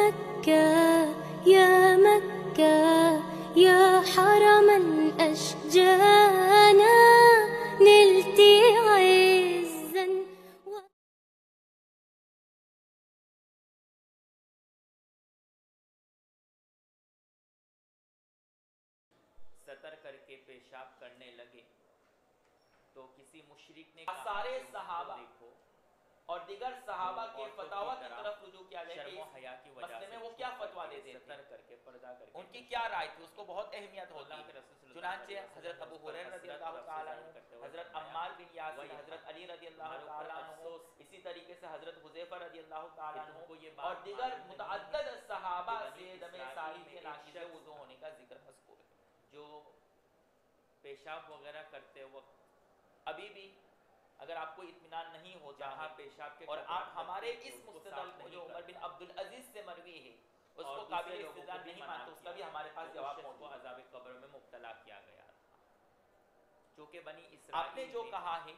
مكة يا مكة يا حرما أشجانا نلت عزا سطر کر کے پیشاب کرنے لگے تو کسی مشرک نے سارے صحابہ دیکھو اور دیگر صحابہ کے فتاوی کی طرف رجوع کیا جائے شرم و حیا کی وجہ مسئلے سے میں وہ کیا فتوا دیتے تھے، سطر کر کے پردہ کر کے ان کی کیا رائے تھی، اس کو بہت اہمیت ہوتی اللہ کے ہے۔ رسول صلی اللہ علیہ چنانچہ وسلم حضرت ابو ہریرہ رضی اللہ تعالیٰ عنہ، حضرت عمار بن یاسر، حضرت علی رضی اللہ تعالیٰ عنہ، اسی طریقے سے حضرت حذیفہ رضی اللہ تعالیٰ عنہ اور دیگر متعدد صحابہ سے دم ساری کے ناشتے وضو ہونے کا ذکر مذکور ہے۔ جو پیشاب وغیرہ کرتے وقت ابھی بھی اگر آپ کو اطمینان نہیں ہوتا جہاں ہے پیشاب کے اور آپ ہمارے قطرے اس اس کو مستدل صاف کو نہیں جو عمر بن کرتا، عبد العزیز سے مروی ہے اس اور کو دوسرے قابل لوگوں کو استدلال بھی نہیں منع مانتے، اس کا کیا بھی ہمارے پاس تو جواب اس شخص کو موجود ہے۔ عذاب قبر میں مبتلا کیا گیا تھا، چونکہ بنی آپ نے اسرائیل جو میں کہا ہے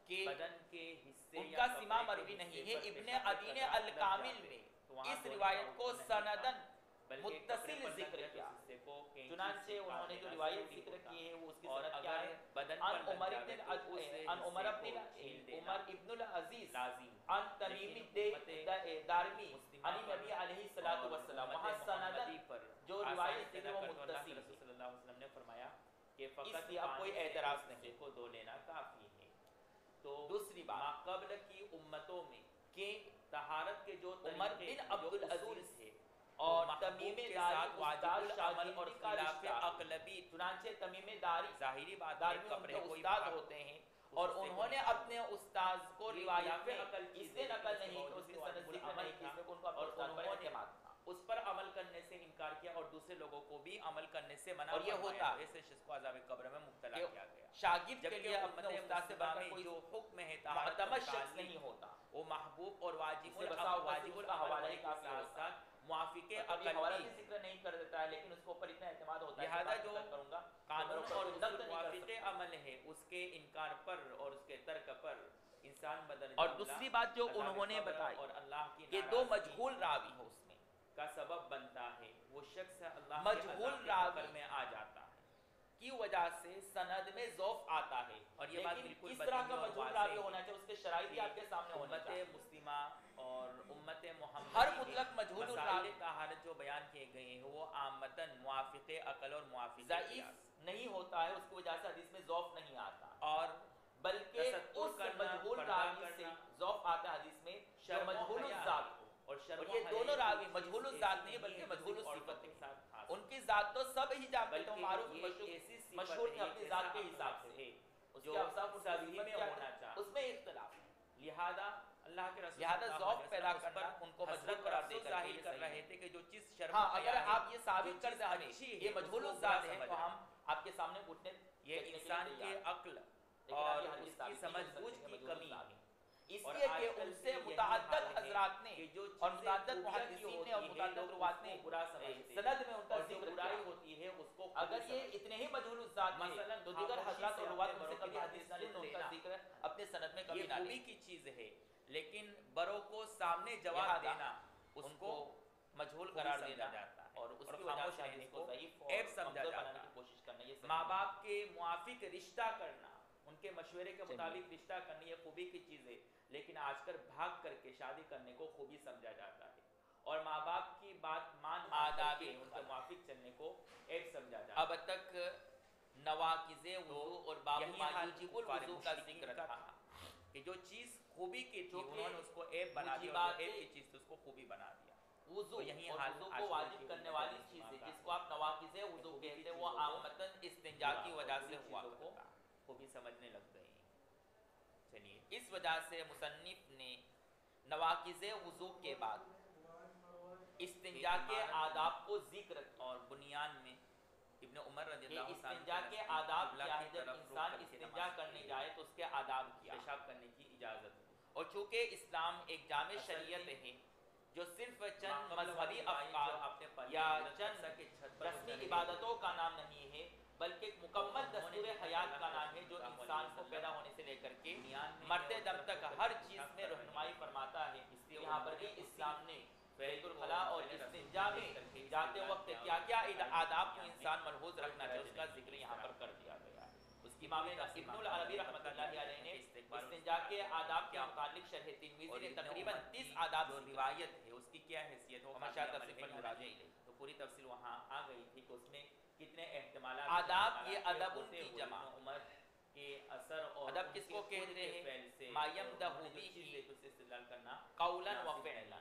کہ بدن کے حصے ان یا کا کپڑے سما کے مروی نہیں حصے ہے، پر ابن پیشاب کے عدین قطرات لگ الکامل جاتے، میں تو وہاں اس دھونے روایت کا کو حکم نہیں تھا، سندن بلکہ کپڑے متصل پر ذکر لگ کیا۔ جائے تو اس حصے کو کینچی چنانچہ سے انہوں نے کاٹ جو دینا روایت ضروری ذکر ہوتا، کی ہے وہ اس کی اور سند کیا اگر ہے؟ بدن عن پر لگ عمر جاوے بن تو اس عن عمر حصے بن کو چھیل دینا عمر ابن العزیز لازم، عن تمیم لیکن دارمی مسلمہ عن نبی علیہ الصلوۃ اور والسلام امت وہاں محمدی سندن پر جو آسانی روایت تھی پیدا وہ کر تو اللہ کے متصل رسول تھی، صلی اللہ علیہ وسلم نے فرمایا کہ اس فقط لیے اب کوئی پانی سے اعتراض اس حصے نہیں۔ کو دھو لینا کافی ہے۔ تو دوسری بات ماقبل کی امتوں میں کہ طہارت کے جو عمر طریقے بن جو عبد اصول العزیز تھے اور محبوب تمیم کے داری ساتھ واجب استاد العمل اور شاگردی کا خلاف رشتہ، اقلبی، چنانچہ تمیم داری ظاہری بات ہے دارمی ان کپڑے کے کوئی استاد بھاگ ہوتے ہیں اور اس حصے کو انہوں نے نکال اپنے استاذ کو یہ روایت خلاف میں عقل اس چیز لیے ہے، نقل لیکن نہیں اس کہ اس کے کی باوجود سند واجب ذکر العمل نہیں کی، تھا، اس میں ان کو اپنے اور استاد پر انہوں نے اعتماد تھا۔ اس پر عمل کرنے سے انکار کیا اور دوسرے لوگوں کو بھی عمل کرنے سے منع اور یہ فرمایا، ہوتا ایسے شخص کو عذاب قبر میں مبتلا کہ کیا گیا۔ شاگرد کے لیے جبکہ اپنے امت استاد سے بڑھ کر مسلمہ کوئی میں جو حکم ہے طہارت معتمد کے شخص متعلق نہیں ہوتا، وہ محبوب اور واجب اس سے بسا اوقات واجب اس کا العمل حوالہ ہونے ہی کے کافی ساتھ ہوتا ساتھ موافق یہ حوالہ عقل بھی ذکر نہیں کر دیتا ہے، لیکن اس کے اوپر اتنا اعتماد ہوتا ہے کہ لہذا بات جو ختم کروں گا قانون اور نقد اصول نہیں کر موافق سکتا۔ عمل ہے اس کے انکار پر اور اس کے ترک پر انسان بدل اور دوسری بات جو انہوں نے بتائی اور اللہ کی کہ دو ناراضگی مجہول راوی ہو اس میں، کا سبب بنتا ہے، وہ شخص اللہ کے مجہول عذاب راوی قبر میں آ جاتا ہے، کی وجہ سے سند میں ضعف آتا ہے، اور یہ بات لیکن بالکل اس طرح کا بدیہی اور مجہول واضح راوی ہے ہونا چاہیے، اس کے شرائط بھی آپ کے سامنے ہونے امت چاہیے۔ مسلمہ اور امت محمدی ہر میں مطلق مجہول مسائل الراوی طہارت جو بیان کیے گئے ہیں وہ عامتاً موافق عقل اور موافق ضعیف قیاس نہیں ہوتا ہے، اس کی وجہ سے حدیث میں ضعف نہیں آتا، اور بلکہ تستر اس کرنا، مجہول پردہ راوی سے کرنا، ضعف آتا ہے حدیث میں جو شرم و مجہول حیا الذات ہو، اور شرم اور و یہ حیا دونوں کی راوی چیز مجہول ایسی الذات نہیں نہیں بلکہ ہے مجہول جو الصفت کے ہے، ساتھ خاص ان کی ذات تو سب ہی جانتے ہیں، بلکہ معروف یہ ایسی صفت مشہور ہے، تھے اپنی ایک ذات ایسا کے حساب اخلاق سے، ہے اس جو کے اوصاف سبھی میں کیا ہونا تھے، چاہیے، اس میں اختلاف ہے۔ لہذا اللہ کے رسول لہذا صلی اللہ ذوق علیہ پیدا وسلم اس کرنا پر ان کو مجبور حسرت اور قرار دے افسوس کر ظاہر یہ کر صحیح رہے ہے۔ تھے کہ جو چیز شرم ہاں و اگر حیا ہے، آپ یہ ثابت کر جو دیں چیز ہمیں اچھی یہ ہے، مجہول اس کو الذات برا ہے سمجھ تو رہے ہم آپ کے سامنے گھٹنے یہ انسان کے عقل لیکن اور آپ یہ حدیث اس کی ثابت نہیں سمجھ کر بوجھ سکتے کی مجہول کمی الذات ہے، اس اور لیے آج کہ کل ان سے بھی یہی متعدد حال ہے حضرات نے کہ جو اور چیزیں متعدد خوبیاں کی محدثین نے اور ہوتی ہے، متعدد لوگ روات اس نے کو برا سمجھتے ہیں، سند میں ان کا اور جو ذکر برائی کیا۔ ہوتی ہے اس کو اگر خوبی یہ سمجھتے اتنے ہی مجہول الذات ہیں مثلاً تو دیگر خاموشی حضرات سے اور اپنے روات ان بڑوں سے کی کبھی باتیں حدیث نہ لیں، سن تو ان کا لینا، ذکر اپنے سند میں کبھی یہ نہ خوبی لیں۔ کی چیز ہے، لیکن بڑوں کو سامنے جواب لہذا دینا اس ان کو مجہول خوبی قرار سمجھا دینا جاتا ہے اور اس کی وجہ خاموش سے رہنے حدیث کو کو ضعیف اور عیب سمجھا کمزور جاتا بنانے کی ہے۔ کوشش کرنا یہ صحیح ماں نہیں۔ باپ کے موافق رشتہ کرنا، ان کے مشورے کے چلیے۔ مطابق رشتہ کرنا یہ خوبی کی چیز ہے، لیکن آج کل بھاگ کر کے شادی کرنے کو خوبی سمجھا جاتا ہے، اور ماں باپ کی بات مان آداب کے ان کے خلا۔ موافق چلنے کو عیب سمجھا جاتا ہے۔ اب تک نواقض وضو اور باب یہی ما حال یوجب کفار الوضو کا مشرکین ذکر کا تھا تھا کہ جو چیز خوبی کی تھی چونکہ انہوں نے اس کو عیب بنا دیا، اور جو عیب موجبات کی چیز تھی اس کو خوبی بنا دیا۔ وضو اور یہی اور حال وضو آج کو کل واجب کی کرنے امت والی مسلمہ چیز ہے کا جس کو آپ نواقض وضو خوبی کی کہتے ہیں، وہ چیزوں کو عامتاً استنجا کی وجہ سے ہوا چیزوں کو کرتا ہے۔ خوبی سمجھنے لگ گئے ہیں۔ چلیے، اس وجہ سے مصنف نے نواقض وضو کے بعد استنجا کے آداب کو ذکر کیا اور بنیان میں ابن عمر رضی کہ اللہ استنجا عنہ کے آداب قبلہ کیا کی ہے، جب طرف رخ انسان کر کے استنجا نماز کرنے پڑھی، جائے تو اس کے آداب کیا، پیشاب کرنے کی اجازت ہے۔ اور چونکہ اسلام ایک جامع اصل شریعت میں ہے جو صرف چند ماقبل مذہبی والی روایت جو افکار آپ نے پڑھی یا حضرت چند حفصہ کی چھت پر رسمی اترے عبادتوں کا نام نہیں ہے، بلکہ ایک مکمل انہوں نے دستور دیکھا حیات کہ کا اللہ نام ہے جو صلی اللہ انسان علیہ کو وسلم پیدا ہونے سے لے کر کے بنیان میں مرتے ہے دم اور تک طرف ہر پر چیز پیشاب میں کر رہے رہنمائی ہیں۔ فرماتا ہے۔ اس لیے یہاں انہوں پر نے بھی اسی اسلام نے بیت الخلاء اور استنجا میں جاتے وقت کیا کیا آداب کو انسان ملحوظ رکھنا چاہیے، اس کا ذکر یہاں پر کر دیا گیا ہے۔ اس کی امام ابن العربی رحمۃ اللہ علیہ نے استنجا کے آداب کے متعلق شرح ترمذی نے تقریباً 30 آداب روایت ہے اس کی کیا حیثیت ہو، ہمارا تفصیل پر مراجعہ ہے۔ تو پوری تفصیل وہاں آ گئی تھی کہ اس میں کتنے احتمالات آداب یہ ادب کی جمع، عمر کے اثر اور ادب کس کو کہتے ہیں؟ ما یمدح به سے استدلال کرنا قولا و فعلا،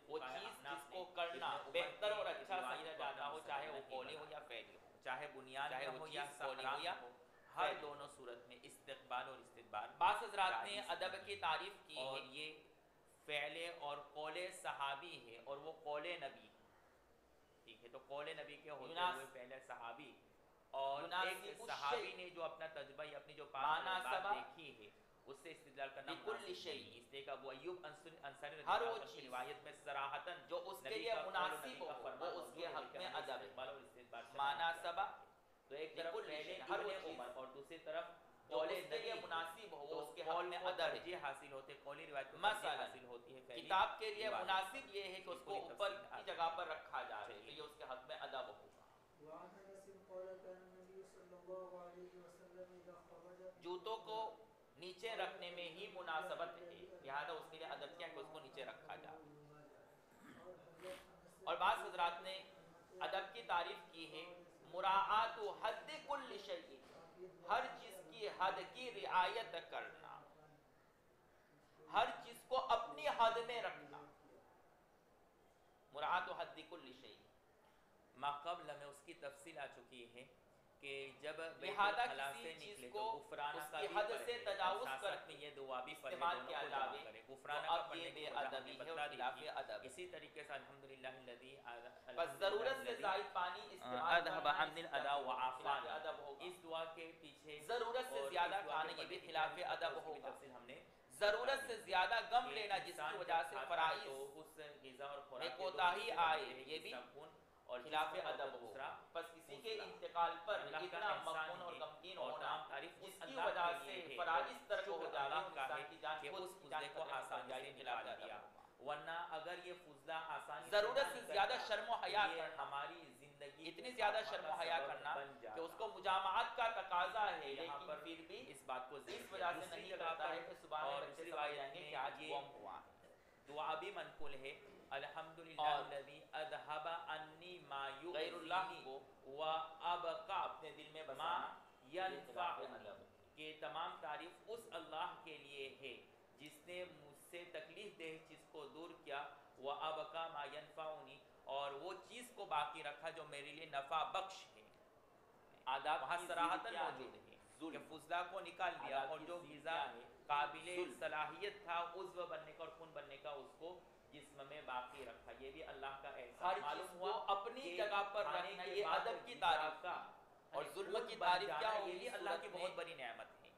وہ چیز جس کو کرنا بہتر اور اچھا سمجھا جاتا ہو، چاہے وہ قولی ہو یا فعلی ہو، چاہے بنیاد چاہے ہو وہ یا چیز قولی ہو یا ہر دونوں صورت میں استقبال اور استدبار۔ بعض حضرات نے ادب کی تعریف کی اور ہے، یہ فعل اور قول صحابی ہے اور وہ قول نبی، ٹھیک ہے، تو قول نبی کے ہوتے ہوئے پہلے صحابی اور ایک صحابی نے جو اپنا تجربہ یا اپنی جو بات دیکھی ہے اس سے استدلال کرنا بکل شیء، اس لیے کہ ابو ایوب انصاری ہر وہ چیز روایت میں صراحتاً جو اس کے لیے مناسب ہو وہ اس کے حق میں ادب ہے۔ مناسبہ تو ایک طرف پہلے ہر وہ ابن عمر اور دوسری طرف جو اس کے لیے مناسب ہو وہ اس کے حق میں ادب ہے۔ ترجیح حاصل ہوتے، قولی روایت کو مثلا حاصل ہوتی ہے، کتاب کے لیے مناسب یہ ہے کہ اس کو اوپر کی جگہ پر رکھا جائے تو یہ اس کے حق میں ادب ہوگا۔ جوتوں کو نیچے رکھنے میں ہی مناسبت ہے، لہذا اس کے لیے ادب کیا ہے کہ اس کو نیچے رکھا جائے۔ اور بعض حضرات نے ادب کی تعریف کی ہے مراعات حد کل شیء، ہر چیز کی حد کی رعایت کرنا، ہر چیز کو اپنی حد میں رکھنا، مراعات حد کل شیء۔ ما قبل میں اس کی تفصیل آ چکی ہے کہ جب لہذا کسی چیز کو اس کی حد سے تجاوز کر میں یہ دعا بھی استعمال کیا جاوے غفرانہ تو اب یہ بے ادبی ہے اور خلاف ادب۔ اسی طریقے سے الحمدللہ الذی بس ضرورت سے زائد پانی استعمال اذهب عن الاذى وعافانا، ادب ہوگا۔ اس دعا کے پیچھے ضرورت سے زیادہ کھانا یہ بھی خلاف ادب ہوگا۔ تفصیل ہم نے ضرورت سے زیادہ غم لینا جس کی وجہ سے فرائض اس غذا اور میں خوراک کوتاہی آئے یہ بھی اور خلاف ادب ہوگا۔ بس کسی کے انتقال پر اتنا مغمون اور غمگین ہونا جس کی وجہ سے فرائض ترک ہو جانا انسان کی جان کہ اس فضلے کو آسانی سے خلاف نکال دیا، ادب، ورنہ اگر یہ فضلہ آسانی ضرورت سے زیادہ شرم و حیا کرنا، ہماری زندگی اتنی زیادہ شرم و حیا کرنا کہ اس کو مجامعات کا تقاضا ہے لیکن پھر بھی اس بات کو اس وجہ سے نہیں کرتا ہے کہ صبح میں بچے سمجھ جائیں گے کہ آج قوم ہوا ہے۔ دعا بھی منقول ہے الحمدللہ الذی اذهب عنی ما غیر اللہ کو وابقى اپنے دل میں بسانا ینفعنی، کہ تمام تعریف اس اللہ کے لیے ہے جس نے مجھ سے تکلیف دہ چیز کو دور کیا، وابقى ما ینفعنی، اور وہ چیز کو باقی رکھا جو میرے لیے نفع بخش ہے۔ آداب وہاں کی صراحتاً کیا موجود ہے کہ فضلہ کو نکال دیا اور جو غذا قابل صلاحیت تھا عضو بننے کا اور خون بننے کا اس کو جسم میں باقی رکھا، یہ بھی اللہ کا ہر احسان چیز معلوم کو ہوا اپنی جگہ پر رکھنا یہ ادب کی تعریف کا، اور ظلم کی تعریف کیا یہ ہوگی بھی اللہ کی بہت بڑی نعمت ہے۔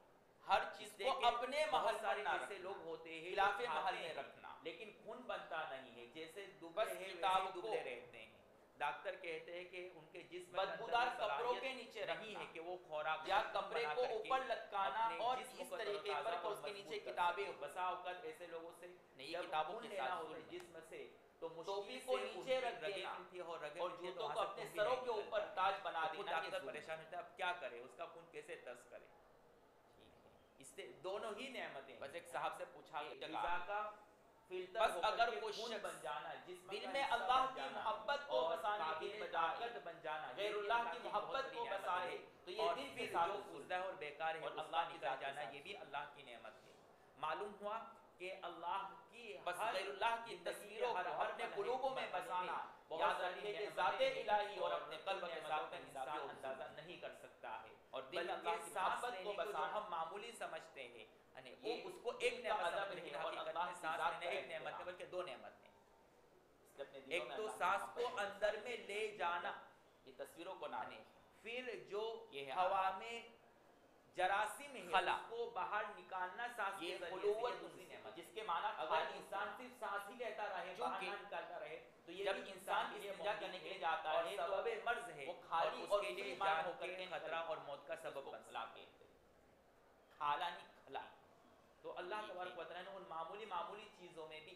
ہر چیز کو اپنے محل سارے پر ایسے لوگ ہوتے ہیں خلاف جو محل کھاتے میں ہیں رکھنا، لیکن خون بنتا نہیں ہے، جیسے بس دبلے ہیں کتاب ویسے کو دبلے رہتے ہیں۔ ڈاکٹر کہتے ہیں کہ ان کے جسم بدبودار کپڑوں کے نیچے نہیں ہے کہ وہ خوراک یا کپڑے کو اوپر لٹکانا اور اس طریقے پر کہ اس کے نیچے کتابیں بسا اوقات ایسے لوگوں سے نہیں کتابوں کے لینا ساتھ ہوتا ہے جسم سے تو ٹوپی کو نیچے رکھ دینا اور جوتوں کو اپنے سروں کے اوپر تاج بنا دینا، ڈاکٹر پریشان ہوتا ہے اب کیا کرے، اس کا خون کیسے ٹس کرے۔ اس سے دونوں ہی نعمتیں، بس ایک صاحب سے پوچھا غذا کا فلٹر بس اگر کوئی خون شخص بن جانا، جسم دل کا میں حصہ اللہ بن کی جانا محبت کو اور بسانے کی قابل بجائے طاقت بن جانا غیر یہ اللہ بھی کی بہت محبت بڑی کو نعمت بسائے ہے۔ تو یہ اور دل پھر کے ساتھ جو فضلہ اور بیکار ہے اور اس اللہ کا کی نکل ذات کے جانا ساتھ یہ بھی اللہ کی نعمت ہے۔ معلوم ہوا کہ اللہ کی بس ہر غیر اللہ کی زندگی تصویروں ہر کو اپنے مرحلے قلوبوں میں مرحلے بسانا، بہت یاد ساری رکھیے کہ نعمتیں ذات ہیں الہی اور اور اپنے قلب کے ساتھ میں انسان انسان اندازہ نہیں کر سکتا ہے، اور دل میں اللہ کی سانس محبت لینے کو کو جو بسانا ہم معمولی سمجھتے ہیں یعنی وہ یہ اس کو ایک دل کا نعمت ادب سمجھتے ہیں، ہے اور حقیقت اللہ میں کی سانس ذات لینا کا ایک نعمت ہے احترام۔ بلکہ دو نعمت ہیں۔ اس لیے اپنے دلوں ایک میں تو اللہ کی سانس کو محبت اندر میں لے جانا، یہ تصویروں کو نہ یعنی پھر جو یہ ہے ہوا میں جراثیم ہے خلا، اس کو باہر نکالنا سانس کے یہ ذریعے سے، خلوت یہ دوسری نعمت۔ جس کے معنی اگر انسان صرف سانس ہی لیتا رہے باہر چونکہ نہ نکالتا رہے تو یہ جب بھی انسان کے لیے استنجا موجود کرنے کے ہے لیے جاتا اور ہے تو سبب مرض ہے وہ خالی اور اور اس کے لیے مسلمان جان ہو کر کے کے خطرہ اور موت کا سبب بن خلا سکتا ہے۔ کہتے ہیں، خالا نہیں کھلا۔ تو اللہ تبارک و تعالیٰ نے ان معمولی چیزوں میں بھی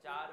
4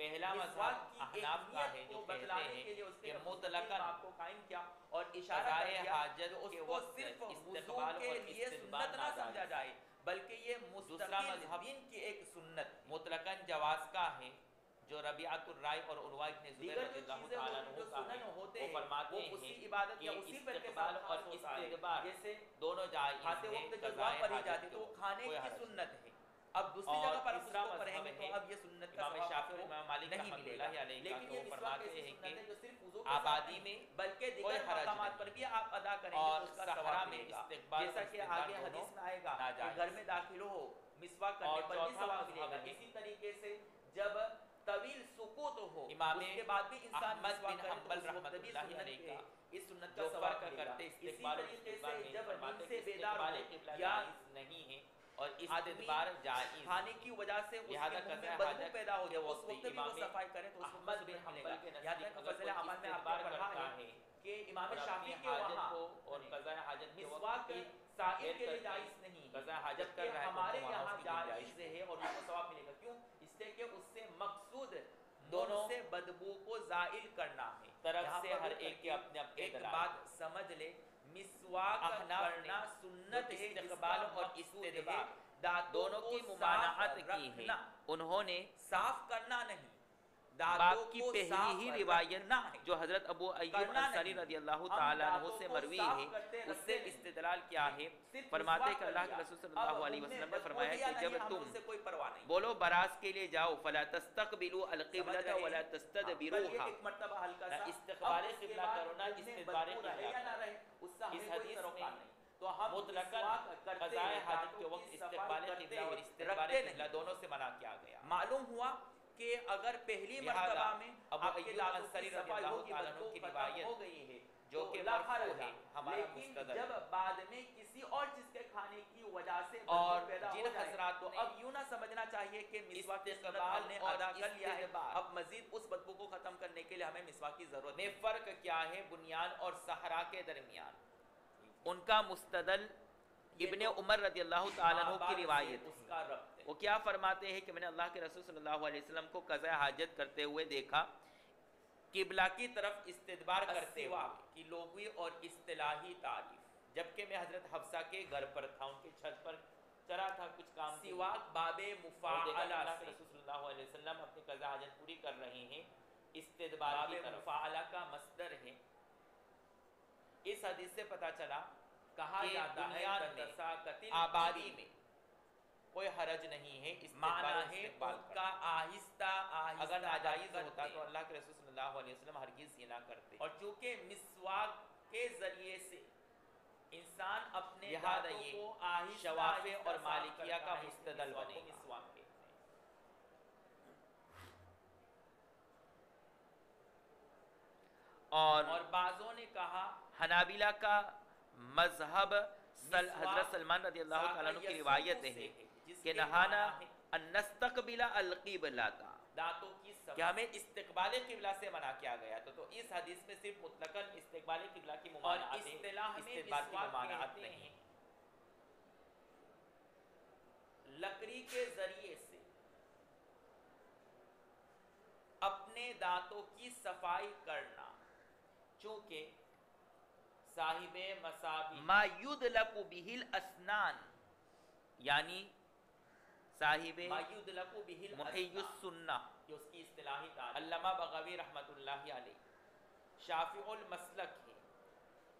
پہلا مذہب احناف کا ہے جو کہتے ہیں کہ مطلقاً آپ کو قائم کیا اور اشارہ قضاء کر دیا حاجت کہ اس کے کو وقت صرف وضو استقبال کے اور لیے استدبار سنت نہ سمجھا ناجائز جائے بلکہ یہ دوسرا مستقل مذہب دین کی ایک سنت مطلقاً جواز کا ہے جو ربیعۃ الرائے اور عروہ ابن زبیر دیگر رضی جو اللہ چیزیں تعالیٰ ہوتی جو عنہ کا سنن ہے ہوتے وہ ہیں فرماتے وہ ہیں اسی عبادت یا کہ اسی فرقے کے استقبال ساتھ اور خاص ہوتا ہے استدبار جیسے دونوں جائز کھاتے ہیں وقت جو قضاء دعا پڑھی حاجت جاتی کے تو وہ وقت کھانے کوئی کی حرج سنت ہے اب دوسری اور جگہ پر آپ اس تیسرا کو پڑھیں مذہب گے ہے تو اب یہ سنت کا امام ثواب شافعی اور آپ کو امام مالک نہیں رحمۃ ملے گا اللہ علیہ کا لیکن کہ یہ وہ مسواک فرماتے ایسی ہیں سنت ہے کہ جو صرف وضو کے آبادی ساتھ میں نہیں بلکہ کوئی دیگر حرج مقامات نہیں پر بھی آپ ادا کریں گے اور تو اس کا صحرا ثواب میں ملے گا استقبال جیسا کہ استدبار آگے دونوں حدیث میں آئے گا کہ ناجائز گھر میں داخل ہو مسواک کرنے اور پر بھی چوتھا ثواب ملے مذہب گا ہے اسی طریقے سے جب طویل سکوت ہو امام اس کے بعد بھی انسان احمد مسواک بن کرے تو حنبل اس رحمۃ وقت بھی اللہ سنت علیہ ہے کا اس سنت کا جو ثواب فرق ملے گا کرتے اسی استقبال اور طریقے استدبار سے میں جب فرماتے نیند سے کہ بیدار استقبال ہو قبلہ یا جائز نہیں ہے اور استدبار جائز کھانے کی وجہ سے اس کے لہذا منہ میں قضاء بدبو حاجت پیدا ہو کے جائے اس وقت وقت بھی وہ امام صفائی کرے تو اس احمد وقت بن سنت ملے حنبل گا کے یہاں نزدیک تک اگر فضل کوئی عمل میں آپ استدبار نے پڑھا کرتا ہے ہے کہ امام اور شافعی اپنی کے حاجت وہاں کو اور قضاء حاجت کے وقت مسواک بھی سائل کے لیے کر کے جائز نہیں قضاء حاجت کر جبکہ رہا ہے تو ہمارے وہاں یہاں اس کی گنجائش جائز ہے اور اس کو ثواب ملے گا کیوں اس لیے کہ اس سے مقصود دونوں دونوں سے بدبو کو زائل کرنا ہے طرف یہاں سے پر ہر رک کر ایک کے اپنے اپنے ایک دلائل بات سمجھ لے مسواک احناف نے کرنا سنت ہے استقبال اور استدبار دانتوں دونوں کو کی صاف ممانعت کی ہے رکھنا انہوں نے صاف کرنا نہیں باب دانتوں کی کو پہلی صاف ہی روایت رکھنا ہے جو حضرت ابو ایوب کرنا انصاری نہیں۔ رضی اللہ ہم تعالیٰ عنہ دانتوں سے کو مروی صاف ہے کرتے اس رکھتے سے نہیں۔ استدلال کیا ہے صرف فرماتے مسواک کہ کر اللہ کے لیا۔ رسول صلی اب اللہ علیہ منہ میں وسلم نے بدبو فرمایا دیا کہ نہیں، جب ہمیں تم اس سے کوئی پرواہ نہیں۔ بولو براز کے لیے جاؤ فلا تستقبلوا سمجھ القبلۃ رہے ولا ہیں؟ کل یہ تستدبروها ایک مرتبہ ہلکا نہ سا استقبال اب اس کے قبلہ بعد کرو نہ منہ میں استدبار بدبو رہے قبلہ یا نہ کرو رہے اس کا اس ہمیں کوئی حدیث سروکار میں نہیں تو ہم مطلقاً مسواک کرتے قضاء ہیں، حاجت دانتوں کے کی وقت صفائی استقبال کرتے قبلہ اور ہیں، استدبار رکھتے قبلہ نہیں۔ دونوں سے منع کیا گیا معلوم ہوا کہ اگر پہلی لہذا مرتبہ میں ابو آپ کے ایوب دانتوں انصاری کی رضی صفائی اللہ ہوگی تعالیٰ عنہ بدبو کی ختم روایت ہو گئی ہے جو تو کہ لا مرفوع حرج ہے ہمارا لیکن مستدل جب بعد میں کسی اور چیز کے کھانے کی وجہ سے اور بدبو پیدا جن ہو جائے حضرات تو نے اب یوں نہ سمجھنا چاہیے کہ مسواک کی سنت استقبال ہم نے اور ادا کر لیا ہے استدبار اب مزید اس بدبو کو ختم کرنے کے لیے ہمیں مسواک کی ضرورت میں نہیں۔ فرق کیا ہے بنیان اور صحرا کے درمیان ان کا مستدل ابن عمر رضی اللہ تعالیٰ عنہ کی روایت اس کا ربط ہے۔ وہ کیا فرماتے ہیں کہ میں نے اللہ کے رسول صلی اللہ علیہ وسلم کو قضاء حاجت کرتے ہوئے دیکھا قبلہ کی طرف استدبار کرتے ہوئے کی لغوی اور اصطلاحی تعریف جبکہ میں حضرت حفصہ کے گھر پر تھا ان کے چھت پر چرا تھا کچھ کام کے لیے۔ سواک باب اور دیکھا کہ مفاعلہ اللہ کے سے رسول صلی اللہ علیہ وسلم اپنی قضاء حاجت پوری کر رہے ہیں استدبار باب کی طرف مفاعلہ کا مصدر ہے اس حدیث سے پتہ چلا کہا کہ جاتا ہے بنیاد میں تساقط آبادی میں کوئی حرج نہیں ہے استقبال معنی و ہے استقبال ان کرنا۔ کا آہستہ آہستہ اگر ناجائز کرتے ہوتا تو ہیں۔ اللہ کے رسول صلی اللہ علیہ وسلم ہرگز یہ نہ کرتے اور چونکہ مسواک کے ذریعے سے انسان اپنے لہذا دانتوں یہ کو آہستہ شوافع آہستہ اور صاف مالکیہ کرتا کا ہے، مستدل مسواک کو بنے گا۔ مسواک کہتے ہیں۔ اور بعضوں نے کہا حنابلہ کا مذہب مسواک حضرت سلمان رضی اللہ تعالیٰ عنہ کی ذاکر روایت یسوع سے ہے جس کہ کے نہانا معنی ہے ان نستقبل القبلۃ دانتوں کی کہ صفائی ہمیں استقبال قبلہ سے منع کیا گیا تو اس حدیث میں صرف مطلقاً استقبال قبلہ کی اور ممانعت ہے اصطلاح میں استدبار کی مسواک ممانعت کہتے نہیں ہیں لکڑی کے ذریعے سے اپنے دانتوں کی صفائی کرنا چونکہ صاحب مسابی ما یدلق به الاسنان یعنی صاحب ما یدلق به محی الاسنان السنہ یہ اس کی اصطلاحی تعریف علامہ بغوی رحمۃ اللہ علیہ شافع المسلک ہے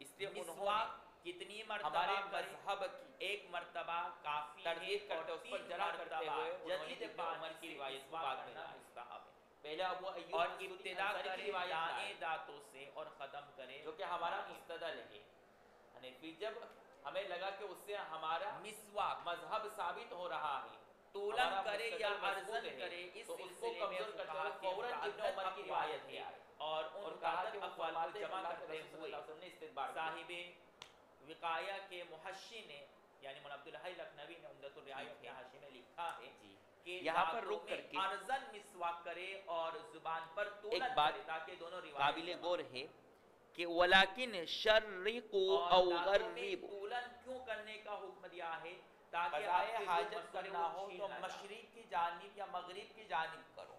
اس لیے انہوں مسواک نے کتنی مرتبہ ہمارے کریں؟ مذہب کی ایک مرتبہ کافی تردید ہے کرتے اور اس پر تین جرح کرتے مرتبہ ہوئے انہوں نے جدید ابن عمر کی سے روایت کو مسواک بعد میں کرنا لایا۔ مستحب ہے پہلے ابو ایوب اور مسعود ابتدا انصاری کی کرے روایت دائیں لائے دانتوں سے اور ختم کرے جو کہ ہمارا مستدل ہے حنفی جب ہمیں لگا کہ اس سے ہمارا مسواک مذہب ثابت ہو رہا ہے طولن ہمارا کرے مستدل یا مضبوط عرضن ہے، کرے اس تو اس کو سلسلے میں کمزور کرتے فقہا ہوئے کے فوراً ابن متعدد عمر کی اقوال روایت ہے ہے اور ان اور کہا متعدد کہ اقوال کو جمع کرتے صلی ہوئے اللہ علیہ وسلم نے استدبار کیا۔ صاحب وقایہ کے محشی نے یعنی مولانا عبدالحی لکھنوی نے عمدۃ الرعایہ کے حاشیے میں لکھا ہے جی کہ یہاں پر دانتوں رک کر میں کے عرضن مسواک کرے اور زبان پر طولن ایک بات کرے تاکہ دونوں روایت قابل غور ہے کہ ولیکن شرقوا اور او دانتوں میں غربوا طولن کیوں کرنے کا حکم دیا ہے تاکہ قضاء آپ کے جو حاجت مسئلے کرنا وہ ہو چھین تو نہ جائیں۔ مشرق کی جانب یا مغرب کی جانب کرو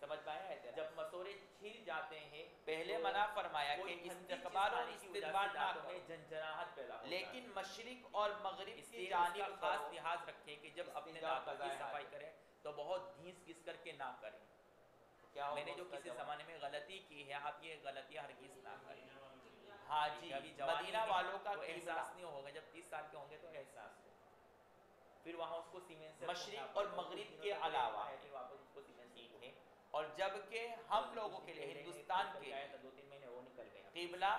سمجھ میں آیا اعتراض؟ جب مسورے چھل جاتے ہیں پہلے تو منع فرمایا کوئی کہ ٹھنڈی چیز استقبال اور کھانے کی وجہ سے استدبار نہ دانتوں کرو، میں جھنجھناہٹ پیدا ہوتا ہے. لیکن مشرق اور مغرب اس کی لیے اس کا جانب خاص کرو. لحاظ رکھیں کہ جب اپنے استنجا دانتوں کی قضائے صفائی حاجت. کریں تو بہت گھیس گھس کر کے نہ کریں. کیا میں نے ہوگا جو اس کا کسی جواب؟ زمانے میں غلطی کی ہے، آپ یہ غلطیاں ہرگز نہ کریں. ہاں جی، ابھی جوانی مدینہ ہے والوں کا تو قبلہ احساس نہیں ہوگا، جب 30 سال کے ہوں گے تو احساس ہوگا. پھر وہاں اس کو سیمنٹ سے مشرق اور مغرب کے علاوہ پھر واپس اس کو سیمنٹ سے ٹھیک ہے. اور جبکہ ہم لوگوں کے لیے ہندوستان کے گیا تھا 2-3 مہینے وہ نکل گیا. قبلہ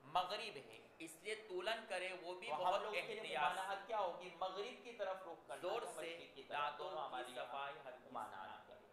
مغرب ہے، اس لیے تولن کرے وہ بھی تو ہم بہت لوگوں کے لیے احتیاط ممانعت کیا ہوگی؟ مغرب کی طرف رخ کرنا، زور یا سے مشرق کی طرف. دانتوں دونوں کی ہماری صفائی ہرگز نہ ممانعت کریں.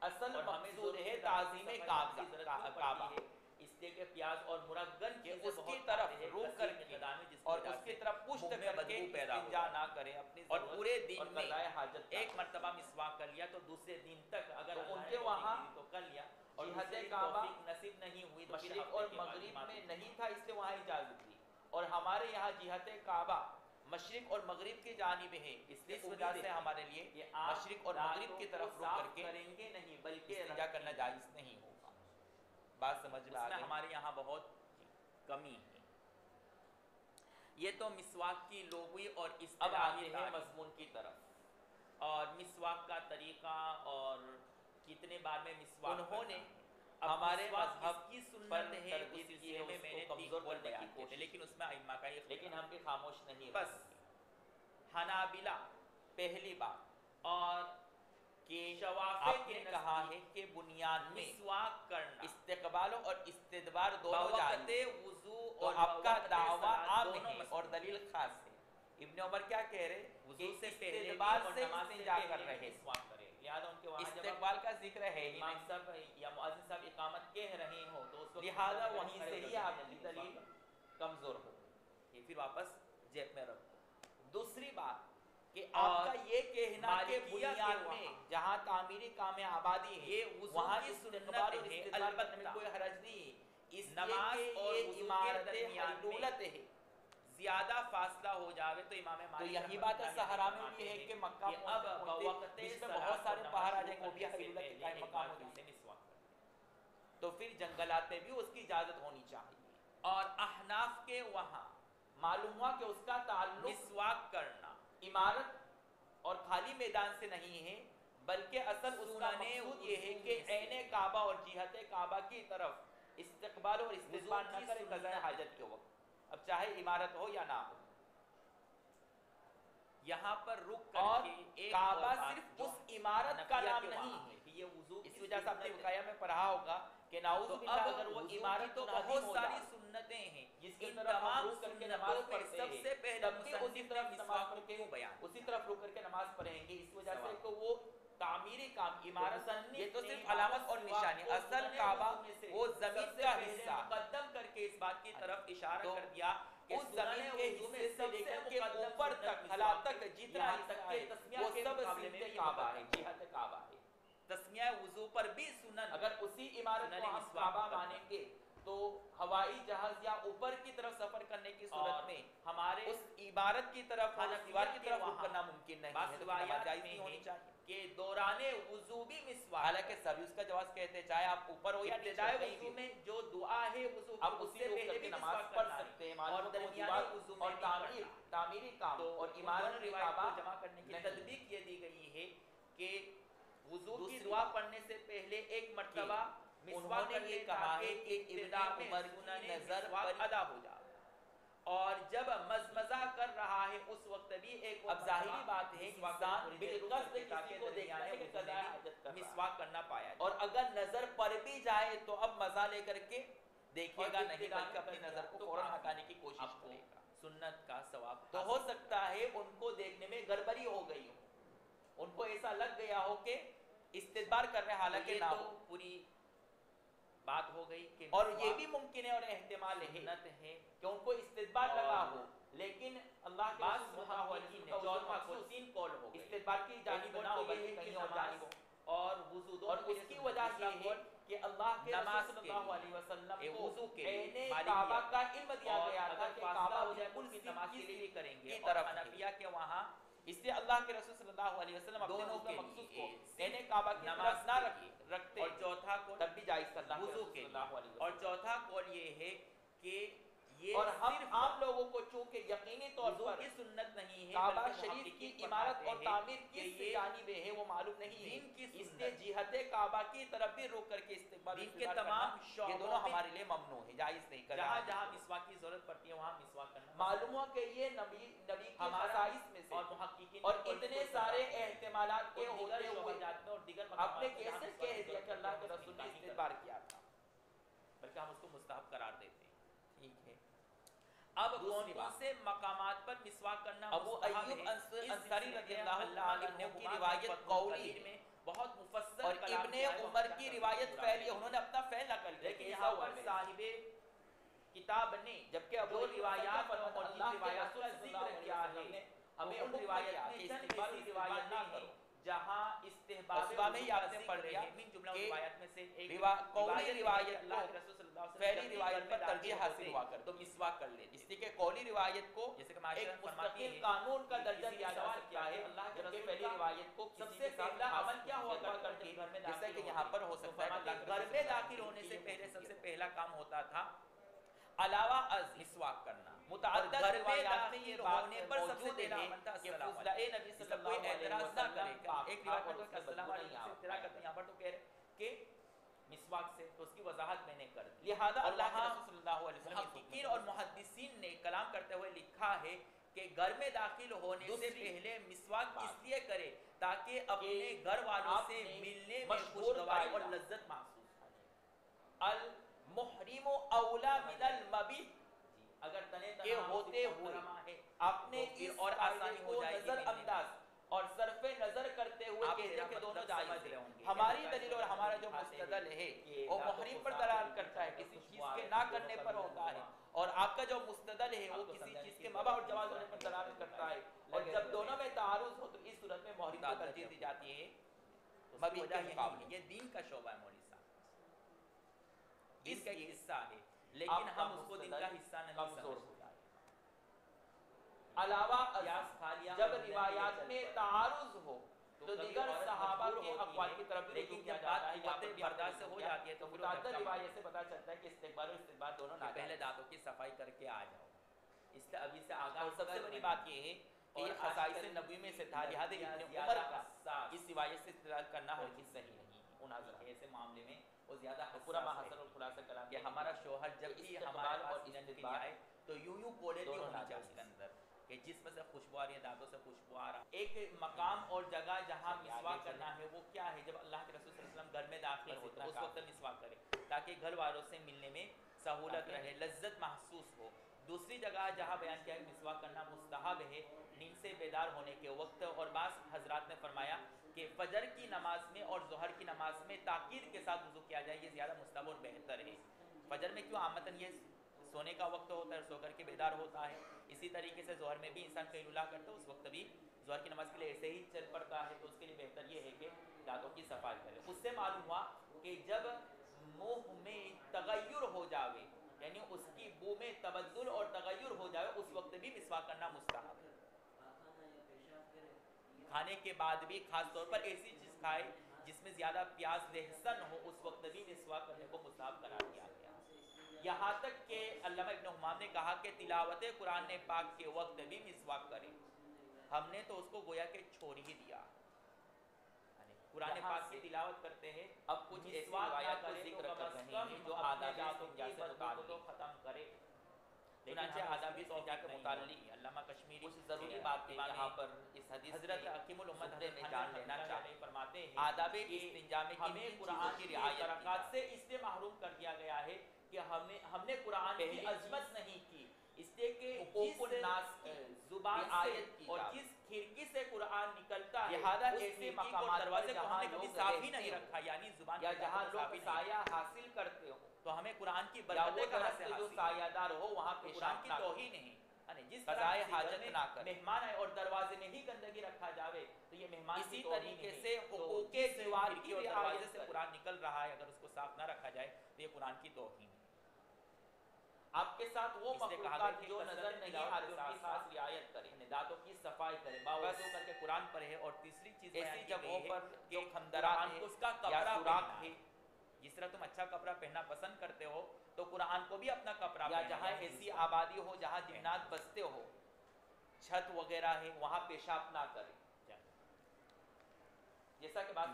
اصل اور ہمیں مقصود زور ہے سے تعظیم صفائی کعبہ کی ضرورت کیوں کعبہ، پڑتی ہے؟ اس لیے کہ پیاز اور مرغن کہ چیزیں اس کی بہت طرف کھاتے ہیں روح کثیر کر کے مقدار میں، جس اور وجہ اس کی سے طرف پشت منہ میں کر کے بدبو پیدا ہو استنجا جاتی نہ ہے. کرے اپنی اور ضرورت پورے اور دن میں قضائے حاجت نہ ایک کرے. مرتبہ مسواک کر لیا تو دوسرے دن تک اگر تو اللہ ان نے کے توفیق وہاں دی تو کر لیا، اور جہت دوسرے دن کعبہ توفیق نصیب نہیں ہوئی تو پھر مشرق ہفتے اور کے بعد مغرب جمعہ میں کو. نہیں تھا، اس لیے وہاں اجازت دی. اور ہمارے یہاں جہت کعبہ مشرق اور مغرب کی جانب ہے، اس وجہ سے ہمارے لیے کہ آپ مشرق اور مغرب کی طرف رخ کر کے کریں گے نہیں بلکہ استنجا کرنا جائز نہیں ہوگا. بات سمجھ میں آ اس میں گئی؟ ہمارے یہاں بہت کمی ہے. یہ تو مسواک کی لغوی اور اب اصطلاحی آتے ہیں تعریف. مضمون کی طرف. اور مسواک کا طریقہ اور کتنے بار میں مسواک انہوں نے کرنا ہے. اب ہمارے مسواک مذہب کی پر سنت ہے، تردید اس کی سلسلے ہے، میں اس میں کو نے کمزور بولنے کرنے کی کی کوشش، کوشش، لیکن اس میں ائمہ کا اختلاف. لیکن ہم بھی خاموش نہیں بس رہیں. حنابلہ پہلی بات اور کہ شوافع آپ کے نے کہا ہے نزدیک کہ بنیاد میں مسواک کرنا استقبال اور استدبار دونوں بوقت جائز. وضو تو اور آپ کا بوقت دعویٰ صلاۃ عام دونوں ہے مسنون اور دلیل خاص ہے. ابن عمر کیا کہہ رہے؟ وضو کہ سے پہلے بھی استدبار اور سے نماز سے استنجا پہلے کر بھی رہے ہیں. مسواک کرے. لہذا ان کے وہاں جب استقبال کا ذکر ہے ہی امام نہیں، صاحب یا مؤذن صاحب اقامت کہہ رہے ہوں تو اس وقت لہذا وہیں سے ہی آپ کی دلیل کمزور ہو. یہ پھر واپس جیب میں رکھو. دوسری بات کہ اور آپ کا یہ کہنا کہ مالکیہ بنیاد کے میں وہاں جہاں تعمیری کام آبادی ہے یہ وضو وہاں کی استقبال سنت اور ہے، استدبار کرنے میں البتہ کوئی حرج نہیں. اس نماز لیے اور کہ وضو یہ کے عمارت درمیان میں دولت ہے. زیادہ فاصلہ ہو جاوے تو امام مالک تو یہی رحمۃ بات اللہ سہارا میں فرماتے بھی ہے ہیں کہ مکہ کہ اب پہنچتے بوقت بیچ میں صلاۃ بہت سارے اور پہاڑ آ نماز جائیں گے، وہ بھی شروع حیل کرنے اللہ سے کے قائم پہلے مقام ہو ایک بار جائیں پھر گے. سے مسواک کریں. تو پھر جنگلات میں بھی اس کی اجازت ہونی چاہیے. اور احناف کے وہاں معلوم ہوا کہ اس کا تعلق مسواک کرنا عمارت اور خالی میدان سے نہیں ہے، بلکہ اصل اس کا سنن مقصود یہ ہے وضو کہ میں سے عین کعبہ اور جہت کعبہ کی طرف استقبال اور استدبار وضو نہ کی کرے قضاء سنت حاجت کے وقت، اب چاہے عمارت ہو یا نہ ہو. یہاں پر رک کر اور کے ایک کعبہ اور بات صرف جو اس عمارت کا حنفیہ نام کے نہیں وہاں ہے. کہ یہ وضو اس کی وجہ سے آپ نے سنت بقایا میں پڑھا ہوگا کہ نعوذ تو باللہ اب اگر وہ وضو کی عمارت تو منہدم بہت ہو ساری جائے سنتیں ہیں، جس کی ان طرف ہم تمام رک کر کے سنتوں نماز میں پڑھتے سب ہیں، سے پہلے تب بھی اسی مصنف نے طرف مسواک نماز کو پڑھ کے کیوں بیان اسی کیا؟ طرف رک کر کے نماز پڑھیں گے، اس وجہ سے ثواب. کہ وہ تعمیری کام عمارت مصنف یہ تو نے صرف علامت اور سواک نشانی، کو اصل سنن کعبہ وضو میں سے وہ سب زمین سے کا پہلے حصہ مقدم کر کے اس بات کی طرف اشارہ تو کر دیا کہ اس زمین سنن کے وضو میں حصے سے سب لے کر سے کے مقدم اوپر سنت تک مسواک خلا تک ہے. جتنا یہاں حصہ تک ہے کہ تسمیہ وہ کے سب مقابلے میں سنت بھی کعبہ ہے، مقدم. جہت کعبہ ہے. تسمیہ وضو پر بھی سنن. اگر اسی عمارت سنن کو ہم مسواک کعبہ مقدم. مانیں گے تو ہوائی جہاز یا اوپر کی طرف سفر کرنے کی اور صورت میں ہمارے اس عمارت کی طرف اور اس دیوار کی کے طرف رخ وہاں کرنا ممکن نہیں بعض ہے، تو نماز روایات جائز میں نہیں ہونی ہے چاہیے. کہ دوران وضو بھی مسواک. حالانکہ سبھی اس کا جواز کہتے ہیں، چاہے آپ اوپر ہو یا نیچے ابتدائی کہیں وضو بھی میں جو دعا ہے وضو آپ کی، اس اسی سے روک پہلے کر بھی کے نماز مسواک پڑھ کرنا ہے. سکتے ہیں. اور معلوم ہو درمیانی وضو میں اور نہیں تعمیری کام تو اور ان عمارت دونوں میں روایت کعبہ کو جمع کرنے کی نہیں. تدبیر یہ دی گئی ہے کہ وضو کی دوسری دعا بات پڑھنے سے پہلے ایک مرتبہ انہوں مسواک نے کر یہ لے کہا ہے تاکہ کہ ابن ابتدا میں عمر کی سنن نظر مسواک پر ادا ہو جائے. اور جب مزمزہ کر رہا ہے اس وقت بھی ایک اب ظاہری بات ہے انسان بالقصد کسی کو دیکھتا ہے کہ قضاء حاجت کر رہا ہے مسواک کرنا پایا جائے. اور اگر نظر پڑ بھی جائے تو اب مزہ لے کر کے دیکھے اور گا نہیں، ابتدا میں بلکہ اپنی کر نظر دیا کو تو فوراً کافی. ہٹانے کی کوشش آپ کو کرے گا. سنت کا ثواب تو ہو سکتا ہے ان کو دیکھنے میں گڑبڑی ہو گئی ہو، ان کو ایسا لگ گیا ہو کہ استدبار کر رہے حالانکہ نہ ہو. پوری بات ہو گئی کہ اور یہ بھی ممکن ہے اور احتمال ہے سنت ہے کہ ان کو استدبار لگا اور ہو، لیکن اللہ کے بعض رسول صلی اللہ علیہ محققین وسلم نے کا چوتھا مخصوص کو 3 قول ہو گئے. استدبار کی جانب نہ ہو بلکہ کہیں اور جانب ہو. اور وضو اور دونوں اس کی وجہ یہ ہے کہ اللہ کے نماز رسول صلی کے اللہ لیے، علیہ وسلم وضو کو کے لیے عین مالکیہ کعبہ کا علم دیا اور گیا تھا اگر کہ فاصلہ کعبہ ہو جائے تو بالکل پھر نماز کے لیے بھی کریں گے. کی اور طرف ہے. حنفیہ کے وہاں اس لیے اللہ کے رسول صلی اللہ علیہ وسلم اپنے دونوں موضوع کے مخصوص لیے کو یعنی کعبہ کی نماز طرف نہ کے لیے رکھتے اور چوتھا قول تب بھی جائز تھا اللہ کے وضو رسول کے صلی اللہ علیہ لیے، وسلم. اور چوتھا قول یہ ہے کہ یہ اور ہم صرف عام لوگوں کو چونکہ یقینی طور وضو پر کی سنت نہیں ہے کعبہ بلکہ شریف محققین کی عمارت اور فرماتے تعمیر ہیں کہ کس یہ جانب ہے وہ معلوم نہیں ہے، دین کی اس سنت لیے جہت کعبہ کی طرف بھی رک کر کے استقبال دین کے استقبال تمام کرنا، یہ شعبوں دونوں میں ہمارے لیے ممنوع ہے، جائز نہیں کرنا. جہاں جہاں مسواک کی ضرورت پڑتی ہے وہاں مسواک کرنا معلوم ہوا کہ یہ نبی کی ہمارا خصائص میں سے اور محققین اور اتنے سارے احتمالات کے اور ہوتے دیگر ہوئے شعبات میں اور دیگر آپ مقامات نے میں جہاں کیسے مسواک کہہ کی دیا ضرورت کہ اللہ کے پڑتی ہے رسول نے نہیں کرتے، استدبار کیا تھا؟ بلکہ ہم اس کو مستحب قرار دیتے ہیں. ٹھیک ہے. اب دوسری کون کون بات، سے مقامات پر مسواک کرنا ابو مستحب ایوب ہے؟ اس انصاری سلسلے رضی میں اللہ علامہ عنہ کی ابن روایت فتح قولی القدیر میں بہت مفصل اور کلام ابن کیا ہے وہ عمر ہم کی تک روایت پورا پھیلی، نہیں. انہوں نے اپنا فعل نقل کیا لیکن کہ یہاں ایسا ہوا پر میرے صاحب کتاب نے جبکہ ابو جو ایوب روایات اور اور اللہ کے روایات رسول کا صلی اللہ ذکر علیہ کیا وسلم ہے نے ہمیں ہمیں ان روایات میں کہ چند استقبال ایسی روایت نہ روایتیں کرو. ہیں جہاں استحباب اسباب میں وضو یہ کا آپ نے پڑھ ذکر لیا ہے. من جملہ کہ روایات میں سے ایک قولی ہے روایت کہ اللہ کو کے رسول صلی اللہ علیہ وسلم فعلی جب بھی روایت گھر پر میں ترجیح داخل حاصل ہوتے ہوا کرتی تو مسواک کر لیتے. اس لیے کہ قولی روایت کو جیسے کہ ایک معاشرہ فرماتی مستقل ہے قانون کا کہ درجہ کسی دیا نے جا سوال سکتا کیا ہے، ہے اللہ کے جبکہ رسول پہلی کا روایت کو سب کسی سے کے ساتھ پہلا خاص عمل کیا ہوا خصوصیت کرتا کر تھا کے، جب گھر میں جیسا داخل کہ یہاں ہوتے پر ہو تو سکتا ہے کہ فرماتے اللہ ہیں کے گھر رسول میں صلی اللہ علیہ داخل ہونے وسلم سے کی پہلے یہ سب سے خصوصیت پہلا کام ہوتا تھا علاوہ از مسواک کرنا. متعدد اور گھر میں روایات میں یہ داخل بات ہونے پر سب سے موجود پہلا ہے عمل تھا کہ السلام فضلہ علیکم. نبی اس صلی کا کوئی اللہ علیہ اعتراض نہ وسلم کرے. پاک ایک تھا روایت اور میں اس کہ میں السلام بدبو علیکم نہیں سے ابتدا کرتے ہیں، یہاں پر تو کہہ رہے کہ مسواک سے، تو اس کی وضاحت میں نے کر دی. لہذا اور اللہ کے وہاں رسول صلی اللہ علیہ وسلم محققین اور محدثین نے کلام کرتے ہوئے لکھا ہے کہ گھر میں داخل ہونے سے دوسری پہلے مسواک بات اس لیے کرے تاکہ اپنے گھر والوں آپ سے نے ملنے میں مشہور خوشگواری اور قاعدہ لذت محسوس کرے. المحرم اولا من المبیح اگر تنے کے تنہا ہوتے ہوئے ہے اپنے تو پھر اس اور قاعدے آسانی ہو کو جائے گی نظر ملنے میں. انداز اور صرف نظر کرتے ہوئے آپ کہتے میرا کہ دونوں مطلب جائز سمجھ ہیں. رہے ہوں گے. ہماری یہ دلیل اور مطلب ہمارا جو دکھاتے ہیں مستدل ہے کہ وہ نہ تو محرم وہ پر صاف دلالت طریقے کرتا ہے سے کسی چیز خوشبو کے آ نہ رہی ہے، کرنے دونوں پر کا ہوتا ہے، ہوا. اور آپ کا جو مستدل ہے وہ آپ کو کسی سمجھانے چیز کی کے ضرورت مباح اور نہیں جواز ہے. ہونے پر دلالت کرتا ہے. اور لگے جب ہوئے دونوں ہیں. میں تعارض ہو تو اس صورت میں محرم کو ترجیح دی جاتی ہے اس کی مبیح وجہ کے یہی مقابلے. ہے. یہ دین کا شعبہ ہے مولوی صاحب، دین اس کا ایک لیے حصہ ہے، لیکن آپ کا ہم اس کو دین کا مستدل حصہ نہیں کمزور سمجھتے. ہو جائے. علاوہ پیاس کھا لیا جب اور دین روایات کے میں چل پڑا. تعارض ہو تو کبھی دیگر عورت صحابہ مجبور کے ہوتی اقوال ہے، کی طرف بھی لیکن رجوع کیا جب جاتا بات ہے. یہاں پر قوت بھی آپ نے برداشت سے رجوع ہو کیا. جاتی ہے تو تو پھر وہ متعدد دھکا روایت مارتا سے پتہ چلتا ہے کہ استقبال اور استدبار دونوں کہ پہلے ناجائز. دانتوں کی صفائی کر کے آ جاؤ. اس سے ابھی سے آگاہ اور سب سے بڑی بات یہ ہے کہ اور یہ آج خصائص کل نبوی میں سے تھا، کی لہذا لڑکیاں ابن زیادہ عمر کا حساس اس روایت سے استدلال کرنا ہرگز صحیح نہیں ہے. مناظرہ ایسے معاملے میں وہ زیادہ پورا حساس محاصر ہے اور خلاصہ کلام کہ ہمارا شوہر جب بھی ہمارے استقبال اور پاس ملنے کے لیے استدبار آئے تو یوں کوالٹی دونوں ہونی چاہیے ناجائز. اس کے اندر کہ جس میں سے خوشبو آ رہی ہے، دانتوں سے خوشبو آ رہا. ایک مقام اور جگہ جہاں چلیے آگے مسواک چلیں. کرنا ہے وہ کیا ہے؟ جب اللہ کے رسول صلی اللہ علیہ وسلم گھر میں داخل بس ہو تو اتنا اس وقت کافی. مسواک کرے تاکہ گھر والوں سے ملنے میں سہولت کافی. رہے، لذت محسوس ہو. دوسری جگہ جہاں بیان کیا ہے کہ مسواک کرنا مستحب ہے نیند سے بیدار ہونے کے وقت. اور بعض حضرات نے فرمایا کہ فجر کی نماز میں اور ظہر کی نماز میں تاکید کے ساتھ وضو کیا جائے، یہ زیادہ مستحب اور بہتر ہے. فجر میں کیوں عامتاً یہ سونے کا وقت ہوتا ہے، سو کر کے بیدار ہوتا ہے. اسی طریقے سے ظہر میں بھی انسان قیلولہ کرتا ہے، اس وقت بھی ظہر کی نماز کے لیے ایسے ہی چل پڑتا ہے، تو اس کے لیے بہتر یہ ہے کہ دانتوں کی صفائی کرے. اس سے معلوم ہوا کہ جب منہ میں تغیر ہو جاوے، یعنی اس کی بو میں تبدل اور تغیر ہو جائے، اس وقت بھی مسواک کرنا مستحب ہے. کھانے کے بعد بھی خاص طور پر ایسی چیز کھائے جس میں زیادہ پیاز لہسن ہو، اس وقت بھی مسواک کرنے کو مستحب قرار دیا گیا. یہاں تک کہ علامہ ابن حمام نے کہا کہ تلاوت قرآن پاک کے وقت بھی مسواک کریں. ہم نے تو اس کو گویا کہ چھوڑ ہی دیا. قرآن پاک کی تلاوت کرتے ہیں، اب کچھ ایسی روایات کا ذکر کر رہے ہیں جو آداب استنجا سے متعلق ختم کرے. چنانچہ آداب استنجا کے متعلق علامہ کشمیری کچھ ضروری باتیں یہاں پر اس حدیث حضرت حکیم الامت زمرے میں حضرت جان خان لینا رحمۃ اللہ چاہتے علیہ فرماتے ہیں آداب کہ استنجا میں کن ہمیں کن قرآن چیزوں کی کی رعایت کی برکات جائے. سے اس لیے محروم کر دیا گیا ہے کہ ہم نے قرآن کی پہلی عظمت نہیں کی، اس لیے کہ حقوق الناس کی زبان سے رعایت کی اور جائے. جس کھڑکی سے قرآن نکلتا ہے لہذا اس ایسے کھڑکی کو مقامات پر دروازے کو ہم جہاں نے کبھی لوگ صاف ہی رہتے نہیں ہوں رکھا، یعنی زبان یا کی جہاں طاقت صاف ہی لوگ نہیں سایہ حاصل کرتے ہوں تو ہمیں قرآن کی یا برکتیں وہ کہاں سے درخت جو حاصل؟ سایہ دار ہو وہاں تو پیشاب قرآن کی نہ کرو. توہین ہے. جس قضائے طرح حاجت نہ کرے. مہمان آئے اور دروازے میں ہی گندگی رکھا جاوے تو یہ مہمان اسی کی توہین طریقے ہے. سے تو حقوق جس جیوار کھڑکی کی اور رعایت دروازے سے کرے. قرآن نکل رہا ہے اگر اس کو صاف نہ رکھا جائے تو یہ قرآن کی توہین ہے. آپ کے ساتھ وہ اس لیے کہا مخلوقات گیا کہ جو کثرت نظر نہیں تلاوت آتے کے ان ساتھ کی خاص رعایت کریں، دانتوں کی صفائی کریں، باوضو کر کے قرآن پڑھے. اور تیسری چیز بیان ایسی کی جگہوں گئی ہے پر کہ جو کھندرات قرآن ہے کو اس کا یا کپڑا سوراخ پہننا ہے، جس طرح تم اچھا کپڑا پہننا پسند کرتے ہو تو قرآن کو بھی اپنا کپڑا یا پہننا، جہاں یعنی ایسی جس کو آبادی ہو جہاں پہننا. جنات بستے ہو، چھت وغیرہ ہے، وہاں پیشاب نہ کریں. جیسا کہ بعض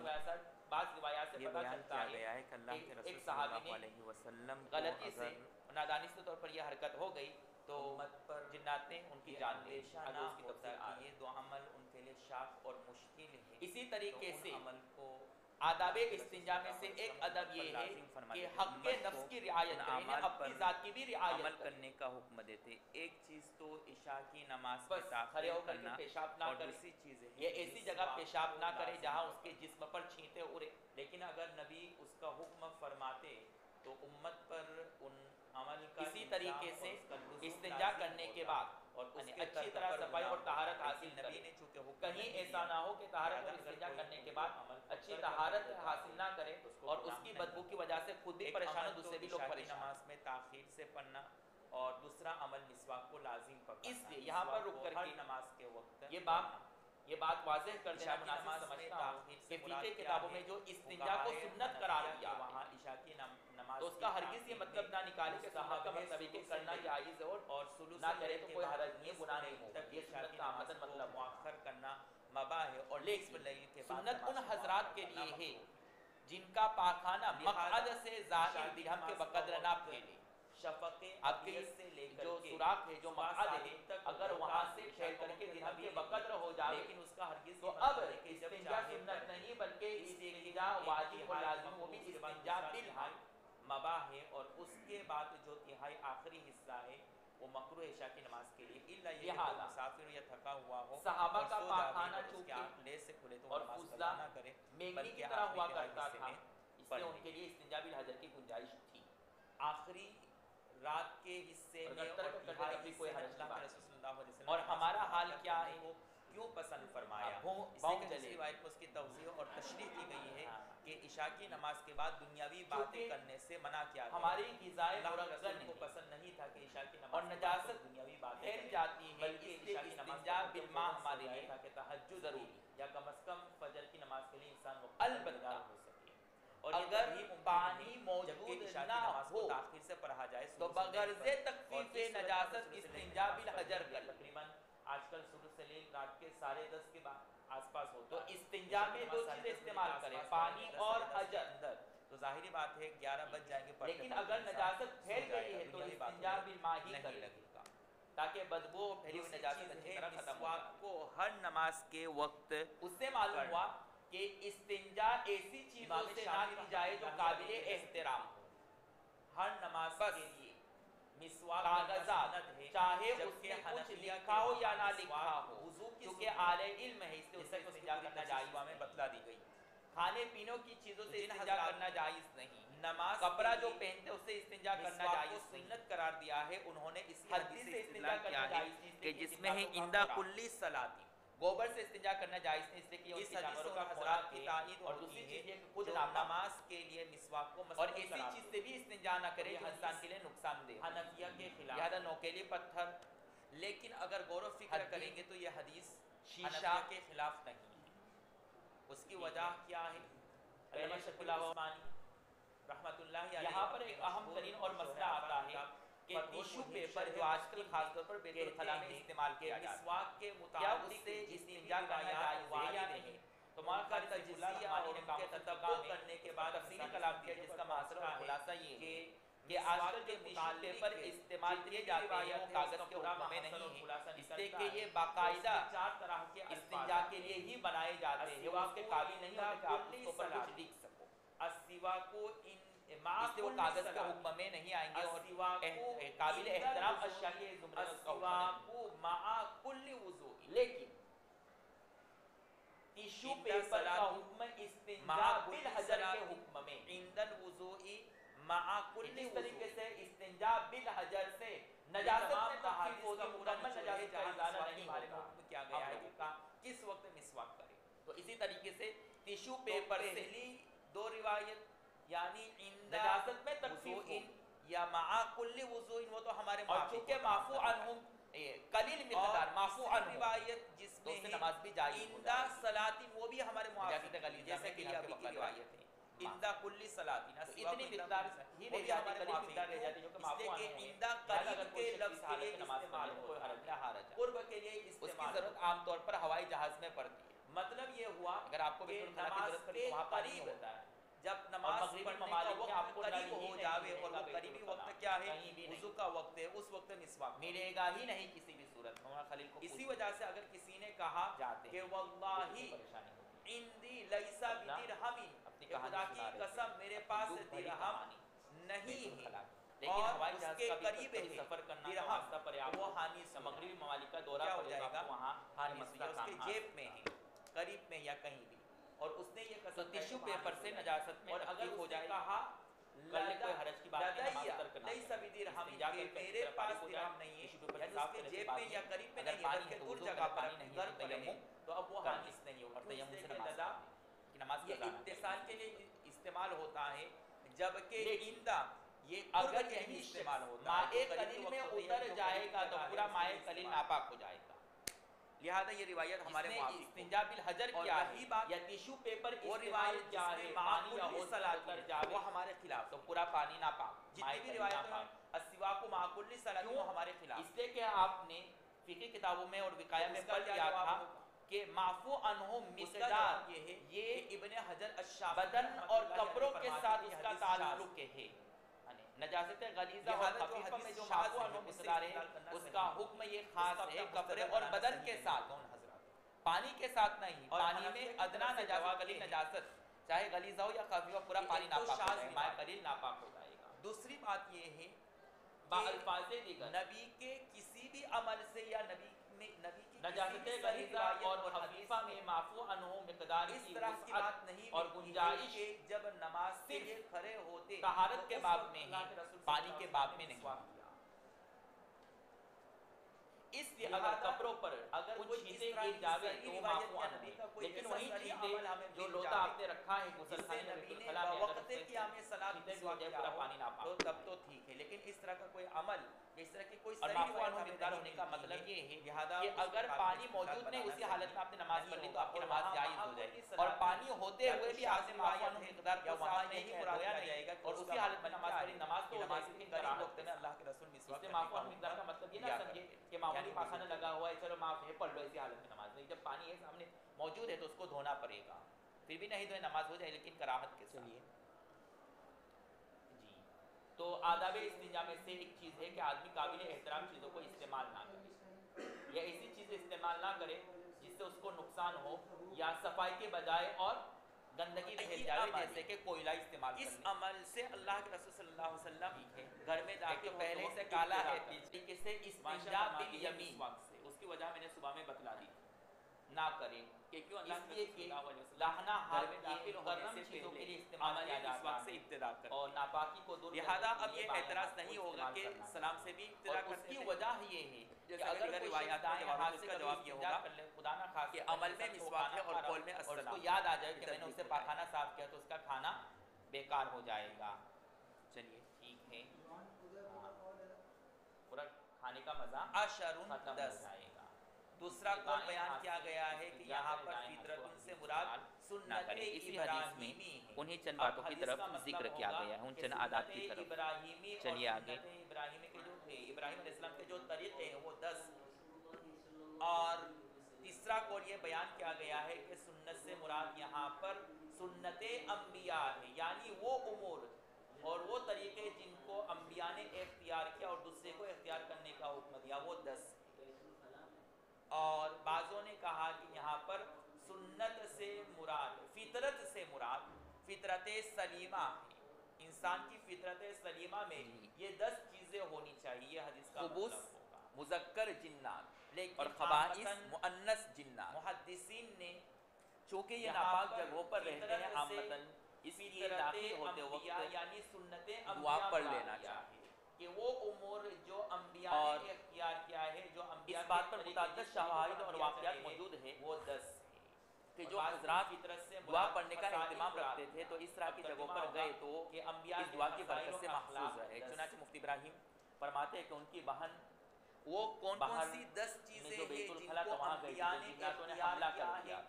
روایات سے یہ پتہ بیان چلتا کیا ہے گیا ہے کہ اللہ کہ کے رسول ایک صلی صحابی اللہ نے علیہ وسلم کو غلطی سے اگر نادانستہ طور پر یہ حرکت ہو گئی تو امت پر جنات نے ان کی یہ جان لی. اندیشہ آگے نہ اس کی ہوتا تفصیل آ کہ رہی یہ دو عمل ان کے لیے شاق اور مشکل ہے، اسی تو طریقے ان سے عمل کو آداب استنجا میں سے ایک ادب یہ ہے کہ حق نفس کی رعایت کریں، یعنی اپنی ذات کی بھی رعایت عمل کریں. کرنے کا حکم دیتے. ایک چیز تو عشاء کی نماز بس میں کھڑے تاخیر ہو کر کے کرنا، پیشاب نہ اور کریں. دوسری چیز ہے یہ ایسی جگہ پیشاب نہ کرے جہاں اس کے جسم پر چھینٹے اڑے. لیکن اگر نبی اس کا حکم فرماتے تو امت پر ان عمل کا اسی طریقے سے الزام استنجا کرنے کے بعد اور اس یعنی کے اچھی طرح صفائی اور طہارت حاصل نبی کرے. نے چونکہ حکم کہیں ایسا نہ ہو کہ طہارت اور استنجا کرنے کے بعد اچھی طہارت حاصل نہ کرے اور اس کی بدبو کی وجہ سے خود بھی پریشان ہو، دوسرے بھی لوگ پریشان. نماز میں تاخیر سے پڑھنا، اور دوسرا عمل مسواک کو لازم پکڑنا. اس لیے یہاں پر رک کر ہر کے نماز کے وقت یہ بات واضح کر دینا عشاء کی مناسب نماز میں سمجھتا ہوں تاخیر کہ سے فقہ مراد کیا کتابوں ہے؟ میں جو استنجا کو فقہائے سنت قرار حنفیہ دیا کے وہاں ہے عشاء کی نماز تو اس کا کی ہرگز یہ تاخیر مطلب نہ نکالے کہ سنت کا مطلب ہے کہ کرنا جائز ہے اور سلوس نہ کرے تو کے کوئی بعد حرج نہیں، نصف گناہ لیل نہیں ہوگا. تک یہ عشاء سنت کی کا نماز عمدن کو مطلب ہے. مؤخر کرنا مباح ہے، اور لیکن نصف لیل کے بعد سنت ان نماز کو حضرات مؤخر کے کرنا لیے ہے مکروہ ہے. جن کا پاخانہ مقعد سے عشاء ظاہر کی درہم کے نماز کا بقدر نہ وقت پھیلے. شفق آپ کے ابیض سے لے کر جو کے سوراخ ہے، جو صبح مقعد ہے، صادق تک اگر ہوتا وہاں ہے. سے عشاء پھیل کا کر کے وقت درہم کبھی کے نہیں، بقدر ہو جائے لیکن اس کا ہرگز تو یہ اب مطلب ہے کہ جب استنجا چاہے سنت پڑھے. نہیں بلکہ اس لیے کہ استنجا ایک واجب اور تہائی لازم، وہ بھی اس کے بعد استنجا دوسرا بالحال. تہائی مباح ہے، اور اس کے بعد جو تہائی آخری حصہ ہے وہ مکروہ عشاء کی نماز کے لیے، الا یہ کہ لہذا کوئی مسافر یا تھکا ہوا ہو صحابہ اور کا سو جاوے پاخانہ تو اس کے چونکہ آنکھ لیس سے کھلے تو وہ اور نماز فضلہ قضا نہ کرے مینگنی بلکہ کی طرح ہوا آخری کرتا تہائی تھا، حصے میں اس پڑھ لیے لے. ان کے لیے استنجا بالحجر کی گنجائش تھی. آخری رات کے حصے اور میں اگر ترک اور کرتے تہائی تب بھی حصے کوئی میں حرج کی اللہ کے بات رسول صلی اللہ علیہ وسلم اور نے ہمارا نماز حال مؤخر کیا کرنے ہے؟ کو کیوں پسند فرمایا؟ اس بھاؤں لیے کہ چلے. دوسری روایت میں اس کی توضیح اور تشریح کی گئی ہے ہاں. کہ عشاء کی نماز کے بعد دنیاوی باتیں کیونکہ کرنے سے منع کیا گیا. ہماری غذائے اللہ کے مرکن رسول کو ہے پسند نہیں تھا کہ عشاء کی نماز اور کے بعد نجاست کوئی دنیاوی باتیں پھیل کریں، جاتی ہے، بلکہ اس لیے عشاء کی نماز استنجا پڑھ کر بالماء فوراً سو ہمارے جائے لیے تاکہ تہجد ضروری کی ہے. یا کم از کم فجر کی نماز کے لیے انسان وقت پر البتہ بیدار ہو سکے. اور یہ اگر تبھی ممکن پانی ہے موجود جبکہ عشاء نہ کی نماز کو ہو تاخیر سے پڑھا جائے تو سلوس اللیل بغرض پر. اور تخفیف اس صورت میں نجاست سلوس اللیل کی استنجا نماز بالحجر پڑھنے کر کے تقریباً آج کل سلوس اللیل رات کے 10:30 کے بعد آس پاس ہوتا تو ہے. استنجا میں دو چیزیں استعمال کریں، پانی اور حجر. اندر تو ظاہری بات ہے 11 بج جائیں گے پڑھتے لیکن پڑھتے اگر انسان نجاست سو پھیل جائے گئی گا، ہے تو دنیاوی باتوں استنجا میں بالماء ہی نہیں کرے لگے گا. تاکہ بدبو پھیلی ہوئی دوسری نجاست چیز اچھی ہے طرح ختم ہو مسواک جائے. کو ہر نماز کے وقت اس سے معلوم کرنا. ہوا کہ استنجا ایسی چیزوں سے نہ کی جائے جو قابل احترام ہو. ہر نماز بس کے لیے مسواک کاغذات ہے، چاہے اس جبکہ میں کچھ حنفیہ لکھا ہو کے یا نہ وہاں لکھا ہو، وضو کی کیونکہ سنت اعلی علم ہے، اس سے جیسے کہ استنجا کرنا جائز میں نہیں. بتلا دی گئی. کھانے پینے کی چیزوں سے جن استنجا حضرات کرنا جائز نہیں. نماز کپڑا کے جو لیے پہنتے اس سے استنجا کرنا مسواک جائز کو نہیں. سنت قرار دیا ہے، انہوں نے اسی ہدی حدیث سے سے استنجا استدلال کرنا کیا ہے جائز نہیں، اس کہ لیے جس میں ہے جناتوں کا اندہ خوراک. کلی صلاتی. گوبر سے استنجا کرنا جائز نہیں، اس لیے کہ ان اس کی حدیث جانوروں سے کا ان خوراک حضرات کی ہے. تائید اور ہوتی دوسری ہے چیز یہ کہ خود جو ناپاک نماز کے لیے مسواک کو اور مسنون ایسی قرار چیز دیا. سے بھی استنجا نہ کرے یہ جو حدیث انسان کے لیے نقصان دہ. حنفیہ کے خلاف. لہذا نوکیلی پتھر، لیکن اگر غور و فکر ہدی، کریں گے تو یہ حدیث شیشہ حنفیہ کے خلاف نہیں ہے. اس کی وجہ کیا ہے؟ علامہ شفیع اللہ عثمانی رحمۃ اللہ علیہ یہاں پر ایک اہم ترین اور مسئلہ آتا ہے کہ ٹیشو پیپر جو آج کل خاص طور پر بیت الخلاء میں استعمال کیا جاتا ہے، مسواک کے کیا اس متعلق سے جتنی استنجا بھی کرنا روایات جائز ہے یا وارد نہیں؟ ہیں تو مولانا کا قاری تجزیہ تجزیہ اور اور ان ان کا کے تتبع تتبع کرنے کے بعد تفصیلی کلام کیا جس کا معاصرہ اور خلاصہ یہ ہے کہ آج کل جو ٹیشو پیپر استعمال کیے جاتے ہیں وہ کاغذ کے حکم میں نہیں ہے، اس لیے کہ یہ باقاعدہ 4 طرح کے استنجا کے لیے ہی بنائے جاتے ہیں، وہ اس کے قابل نہیں ہوتے کہ آپ اس پر کچھ لکھ سکو. السوا کو ان اس لیے وہ کاغذ کے حکم میں نہیں آئیں گے اور قابل احترام اشیاء کے زمرے میں اس کا حکم نہیں. مع کل وضوء. لیکن ٹیشو پیپر کا حکم استنجا بالحجر کے حکم میں. عند الوضوء مع کل اس وضوء. طریقے سے استنجا بالحجر سے نجاست میں تخفیف ہوگی، مکمل نجاست کا ازالہ نہیں ہوگا. کیا گیا ہے اب وہ کا کس وقت مسواک کرے. تو اسی طریقے سے ٹیشو پیپر سے پہلی 2 روایت یعنی عند نجاست میں تخفیف وضوء ہوگی. یا مع کل وضوء وہ تو ہمارے اور چونکہ معفو عنہم قلیل مقدار معفو عنہم روایت جس تو میں اس سے نماز بھی جائز ہو اندہ جائے صلاتی وہ بھی ہمارے نجاست موافق غلیظہ جیسے میں کہ بنا یہ کے ابھی کی وقت روایت ہے اندہ کل صلاتی تو اتنی مقدار ہی رہ جاتی قلیل مقدار رہ جاتی جو کہ معفو عنہم ہے اندہ لہذا اگر قریب کوئی کے شخص لفظ اس کے حالت لیے میں نماز استعمال پڑھے کوئی حرج ہوتا نہ حرج ہے ہے قرب کے لیے اس کی استعمال ضرورت ہوتا ہے۔ عام طور پر ہوائی جہاز میں پڑتی ہے مطلب یہ ہوا اگر آپ کو کہ بیت الخلا کی نماز ضرورت پڑی کے تو وہاں پانی قریب نہیں ہوتا ہے جب اور نماز مغربی پڑھنے کا ممالک میں آپ وقت کو قریب نل ہی ہو نہیں جاوے ملے اور گا وہ بیت قریبی الخلا وقت کیا ہے کہیں بھی نہیں وضو کا وقت ہے اس وقت مسواک ملے گا ہی نہیں کسی بھی صورت مولانا خلیل کو اسی وجہ سے اگر کسی نے کہا جاتے کہ ہیں واللہ پریشانی ہوتی عندی لیسا بدرہم اپنی کہ کہانی خدا سنا کی رہے قسم تھے میرے پاس دکھ بھری درہم کہانی نہیں بیت ہے الخلا لیکن اور ہوائی اس جہاز کے کا بھی قریب کبھی ہے سفر کرنا کا درہم واسطہ پریاپت وہ ہو حانیس یا مغربی ممالک کا دورہ کیا ہو پڑے جائے گا گا تو وہاں حانیس مسئلہ اس کے کام آ جیب سکتا میں ہے ہے قریب میں یا کہیں بھی اور اس نے یہ تو قسم ٹیشو پیپر سے نجاست میں اور اگر تخفیف ہو اس نے جائے گی کہا کل نے کوئی حرج کی بات نہیں نماز ترک نہ لیسا بدرہم استنجا کہ کر کے میرے طرف پاس فارغ ہو جائے درہم نہیں ہے ٹیشو پیپر یعنی سے اس صاف کے کرنے سے جیب بات میں یا قریب میں اگر نہیں ہے پانی ہے بلکہ تو دور وضو جگہ پر پانی اپنے نہیں گھر ہے تو پر ہے تیمم تو اب وہ کر حانیس لیں نہیں ہوگا اور تو اس تیمم نے سے کہ نماز لدا پڑھ لیں نماز یہ قضا نہ اتصال کے لیے استعمال ہوتا ہے جبکہ لیکن اندہ یہ اگر قرب کے یہی لیے استعمال ہوتا مائع ہے جو قریب قلیل کے میں وقت ہوتا ہے اتر جو جائے قریب گا کی تو جگہ ہے پورا اس کے مائع لیے قلیل استعمال ناپاک ہو جائے گا لہذا یہ روایت ہمارے اس نے موافق استنجا بالحجر اور کیا رہی ہے بات یا ٹیشو پیپر وہ استعمال روایت کیا جس ہے میں پانی یا معقول حوض میں صلاۃ اتر جاوے وہ ہمارے خلاف تو پورا پانی ناپاک جتنی بھی روایتوں میں السواک معقول صلاۃ وہ ہمارے خلاف اس لیے کہ آپ نے فقہ کتابوں میں اور وقایہ میں پڑھ لیا تھا کہ معفو عنہم مقدار یہ ابن حجر الشافعی بدن اور کپڑوں کے ساتھ اس کا تعلق ہے نجاست غلیظہ اور خفیفہ میں جو معفو عنہم مقدار ہے اس کا حکم یہ خاص ہے کپڑے اور بدن کے ساتھ پانی کے ساتھ نہیں پانی میں ادنا نجاست قلیل نجاست چاہے غلیظہ ہو یا خفیفہ پورا پانی ناپاک ہو جائے گا مائع قلیل ناپاک ہو جائے گا دوسری بات یہ ہے الفاظ دیگر نبی کے کسی بھی عمل سے یا نبی کی نجاست غلیظہ اور خفیفہ میں معفو عنہ مقدار اس کی طرح کی بات نہیں اور گنجائش کہ جب نماز کے لیے کھڑے ہوتے طہارت کے باب میں ہے پانی کے باب میں نہیں اس لیے اگر کپڑوں پر اگر کچھ کوئی چھینٹیں گر جاوے تو وہ معفو عنہ نبی کا ہے کوئی لیکن ایسا وہی صحیح چھینٹیں عمل ہمیں جو مل لوٹا جائے آپ نے رکھا ہے غسل جس سے خانے میں نبی بیت نے الخلا میں وقت قیام صلاۃ چھینٹیں بھی ہو جائے پورا پانی ناپاک تو تب تو ٹھیک ہے لیکن اس طرح کا کوئی عمل اس طرح کی کوئی اور صحیح معفو روایت عنہ ہمیں مقدار نہیں ہونے کا ملتی مطلب یہ ہے لہذا کہ اس اگر بات پانی کو موجود نہیں بنانا اسی حالت میں آپ نے نماز پڑھ لی تو آپ کی اور نماز وہاں جائز ہو وہاں جائے کوئی گی صلاح اور پانی ہوتے یا ہوئے کوئی بھی آپ نے شاذ معفو روایت عنہ ہے مقدار یا کو وہاں صاف نہیں نہیں مراد دھویا لیا نہیں جائے گا اور اسی حالت میں نماز پڑھی نماز تو ہو نماز جائے گی کے لیکن قریب کراہت وقت میں اللہ کے رسول مسواک اس سے معفو عنہ مقدار کا مطلب یہ نہ سمجھے کہ معمولی پاخانہ لگا ہوا ہے چلو معاف ہے پڑھ لو اسی حالت میں نماز نہیں جب پانی ہے سامنے موجود ہے تو اس کو دھونا پڑے گا پھر بھی نہیں دھوئے نماز ہو جائے لیکن کراہت کے ساتھ جی تو آداب استنجا میں سے ایک چیز ہے کہ آدمی قابل احترام چیزوں کو استعمال نہ کرے یا ایسی چیزیں استعمال نہ کرے جس سے اس کو نقصان ہو یا صفائی کے بجائے اور گندگی پھیل جائے جیسے کہ کوئلہ استعمال اس کرنے عمل سے اللہ کے رسول صلی اللہ علیہ وسلم گھر میں جا کے پہلے سے کالا ہے طریقے سے استنجا بالیمین سے اس کی وجہ میں نے صبح میں بتلا دی نہ کریں کہ کیوں اللہ اس لیے کہ لہنا گھر میں ہاتھ داخل یہ ہونے مکرم سے چیزوں کے پہلے لیے استعمال کیا اس جاتا وقت سے ہے ابتدا کر اور ناپاکی کو دور لہذا کرنے اب کے لیے یہ بائیں اعتراض ہاتھ کو نہیں ہوگا استعمال کہ کرنا ہے۔ سلام سے بھی ابتدا اور اس کرتے کی تھے وجہ یہ ہے کہ جیسا کہ اگر دیگر کوئی روایات شخص دائیں میں ہاتھ اس سے کا کبھی جواب یہ استنجا ہوگا کر لے خدا نہ خاص کہ عمل میں مسواک ہے اور قول میں اور اس کو السلام یاد آ جائے کہ میں نے ترتیب اس سے ہوتا ہے۔ پاخانہ صاف کیا تو اس کا کھانا بیکار ہو جائے گا چلیے ٹھیک ہے پورا کھانے کا مزہ اشرٌ ختم ہو 10 جائے گا دوسرا قول بیان کیا گیا ہے کہ یہاں پر فطرتن سے مراد سنت اسی حدیث میں ابراہیمی ہے انہیں چند باتوں کی طرف ذکر کیا گیا ہے ان چند عادات کی طرف ابراہیمی چلیے آگے ابراہیمی کے جو تھے ابراہیم علیہ السلام کے جو طریقے ہیں وہ 10 اور تیسرا قول یہ بیان کیا گیا ہے کہ سنت سے مراد یہاں پر سنت انبیاء ہے یعنی وہ امور اور وہ طریقے جن کو انبیاء نے اختیار کیا اور دوسرے کو اختیار کرنے کا حکم دیا وہ 10 اور بعضوں نے کہا کہ یہاں پر سنت سے مراد فطرت سے مراد فطرت سلیمہ ہے انسان کی فطرت سلیمہ میں یہ 10 چیزیں ہونی چاہیے یہ حدیث کا خبث مطلب ہوگا مذکر جنات لیکن اور خبائث عامتاً مؤنث جنات محدثین نے چونکہ یہ یہاں ناپاک پر جگہوں پر رہتے ہیں فطرت عامتاً سے اس لیے فطرت داخل ہوتے انبیاء وقت یعنی سنت دعا انبیاء پڑھ مراد لینا کیا چاہیے ہے کہ وہ امور جو انبیاء اور نے اختیار کیا ہے جو انبیاء اس بات کے پر طریقے متعدد جس طریقے شواہد پر اور انبیاء واقعات چلے ہیں، موجود ہیں وہ 10 ہے کہ جو حضرات دعا پڑھنے کا اہتمام رکھتے تھے تو اس طرح کی جگہوں پر گئے تو اس دعا کی برکت سے محفوظ رہے. چنانچہ مفتی ابراہیم فرماتے ہیں کہ ان کی بہن وہ کون سی 10 میں چیزیں جو ہیں بیت جن الخلا کو وہاں گئی انبیاء تھی نے جناتوں نے اختیار حملہ کیا کر ہے، دیا.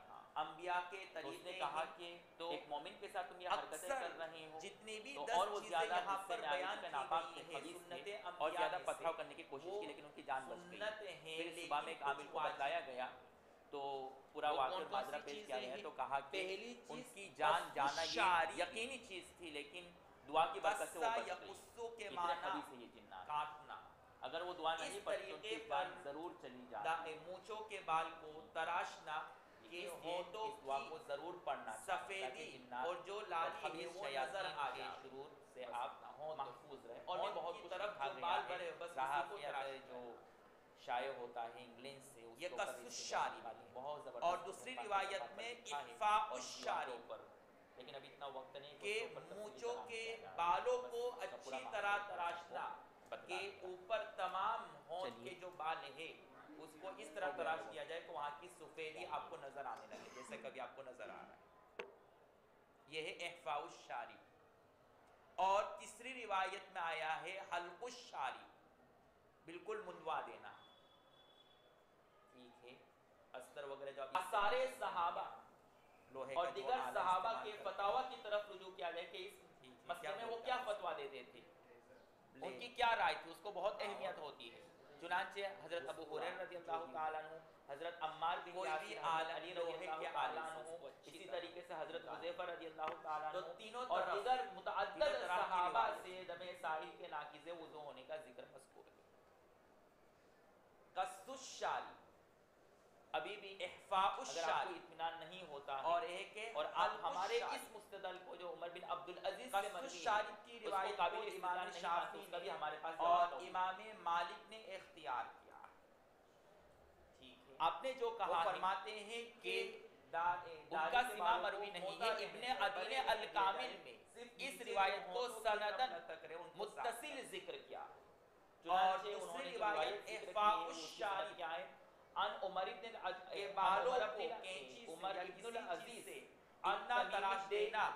انبیاء کے تو اس نے طریقے کہا ہیں. کہ تو ایک مومن کے ساتھ تم یہ حرکتیں اکثر کر رہے ہو جتنی بھی تو 10 اور وہ چیزیں زیادہ یہاں غصے پر میں آئے بیان اس کا کی ناپاک گئی تھے، ہیں خبیث سنت تھے انبیاء اور زیادہ میں پتھراؤ سے، کرنے کی کوشش وہ کی لیکن ان کی جان بچ گئی. سنت ہیں پھر صبح میں ایک عامل کو بتلایا گیا تو پورا وہ واقعہ کون اور ماجرا سی پیش چیزیں کیا گیا ہیں؟ تو کہا کہ پہلی ان چیز کی جان جانا قص یہ یقینی چیز تھی لیکن دعا کی برکت سے وہ قصہ بچ یا گئی. قصوں کے اتنے معنی خبیث ہیں یہ جنات. کاٹنا. اگر وہ دعا اس نہیں پڑھتی تو ان طریقے کی پر جان ضرور چلی جاتی. مونچھوں کے بال کو تراشنا کہ اس ہونٹوں دعا کی کو ضرور پڑھنا چاہیے تاکہ سفیدی جنات اور جو لالی ہے خبیث وہ شیاطین نظر آ کے جائے. شرور سے بس آپ محفوظ رہیں. اور میں بہت کی کچھ طرف لکھا جو گیا بال ہے بڑے بس اسی کو صحافیت تراشنا جو شائع ہوتا ہے انگلینڈ سے اس یہ کے اوپر قص اس الشارب کی بہت زبردست اور دوسری روایت میں اخفاء الشارب لیکن ابھی اتنا وقت نہیں کہ مونچھوں کے بالوں کو اچھی طرح تراشنا کہ اوپر تمام ہونٹ کے جو بال ہیں اس کو اس طرح تراش دیا جائے کہ وہاں کی سفیدی آپ کو نظر آنے لگے جیسے کبھی آپ کو نظر آ رہا ہے. یہ ہے اخفاء الشارب. اور تیسری روایت میں آیا ہے حلق الشارب، بالکل منڈوا دینا. ٹھیک ہے، استر وغیرہ جو سارے صحابہ لوہے اور کا جو دیگر آلہ صحابہ استعمال کے کرتے ہیں. فتاوی کی طرف رجوع کیا جائے کہ اس مسئلے میں وہ کیا فتویٰ دیتے تھے، ان کی کیا رائے تھی، اس کو بہت اہمیت ہوتی ہے. چنانچہ حضرت ابو ہریرہ رضی اللہ تعالیٰ عنہ، حضرت عمار بن یاسر، حضرت علی رضی اللہ تعالیٰ عنہ، اسی طریقے سے حضرت حذیفہ رضی اللہ تعالیٰ عنہ اور دیگر متعدد صحابہ سے دم ساحل کے ناقض وضو ہونے کا ذکر مذکور ہے. قص الشارب ابھی بھی اخفاء اگر آپ کو الشارب اطمینان نہیں ہوتا ہے اور ایک ہے اور آپ حلق ہمارے الشارب. اس مستدل کو جو عمر بن عبد العزیز سے قص مروی ہے الشارب کی اس کو روایت قابل کو استدلال امام نہیں مانتے، شافعی اس کا بھی نے ہمارے پاس اور جواب موجود ہے. امام مالک نے اختیار کیا. ٹھیک ہے، آپ نے جو وہ کہا ہے فرماتے ہیں کہ ان کا سما مروی نہیں ہے. ابن عدین الکامل میں اس روایت کو سندن متصل ذکر کیا. اور چنانچہ انہوں دوسری نے جو روایت ذکر کی اخفاء ہے وہ اس کی صنعت الشارب کیا ہے؟ ان عمر ابن کے بالوں عمر کو ابن کینچی سے عمر یا ابن کسی العزیز چیز سے ان اتنا تراش دینا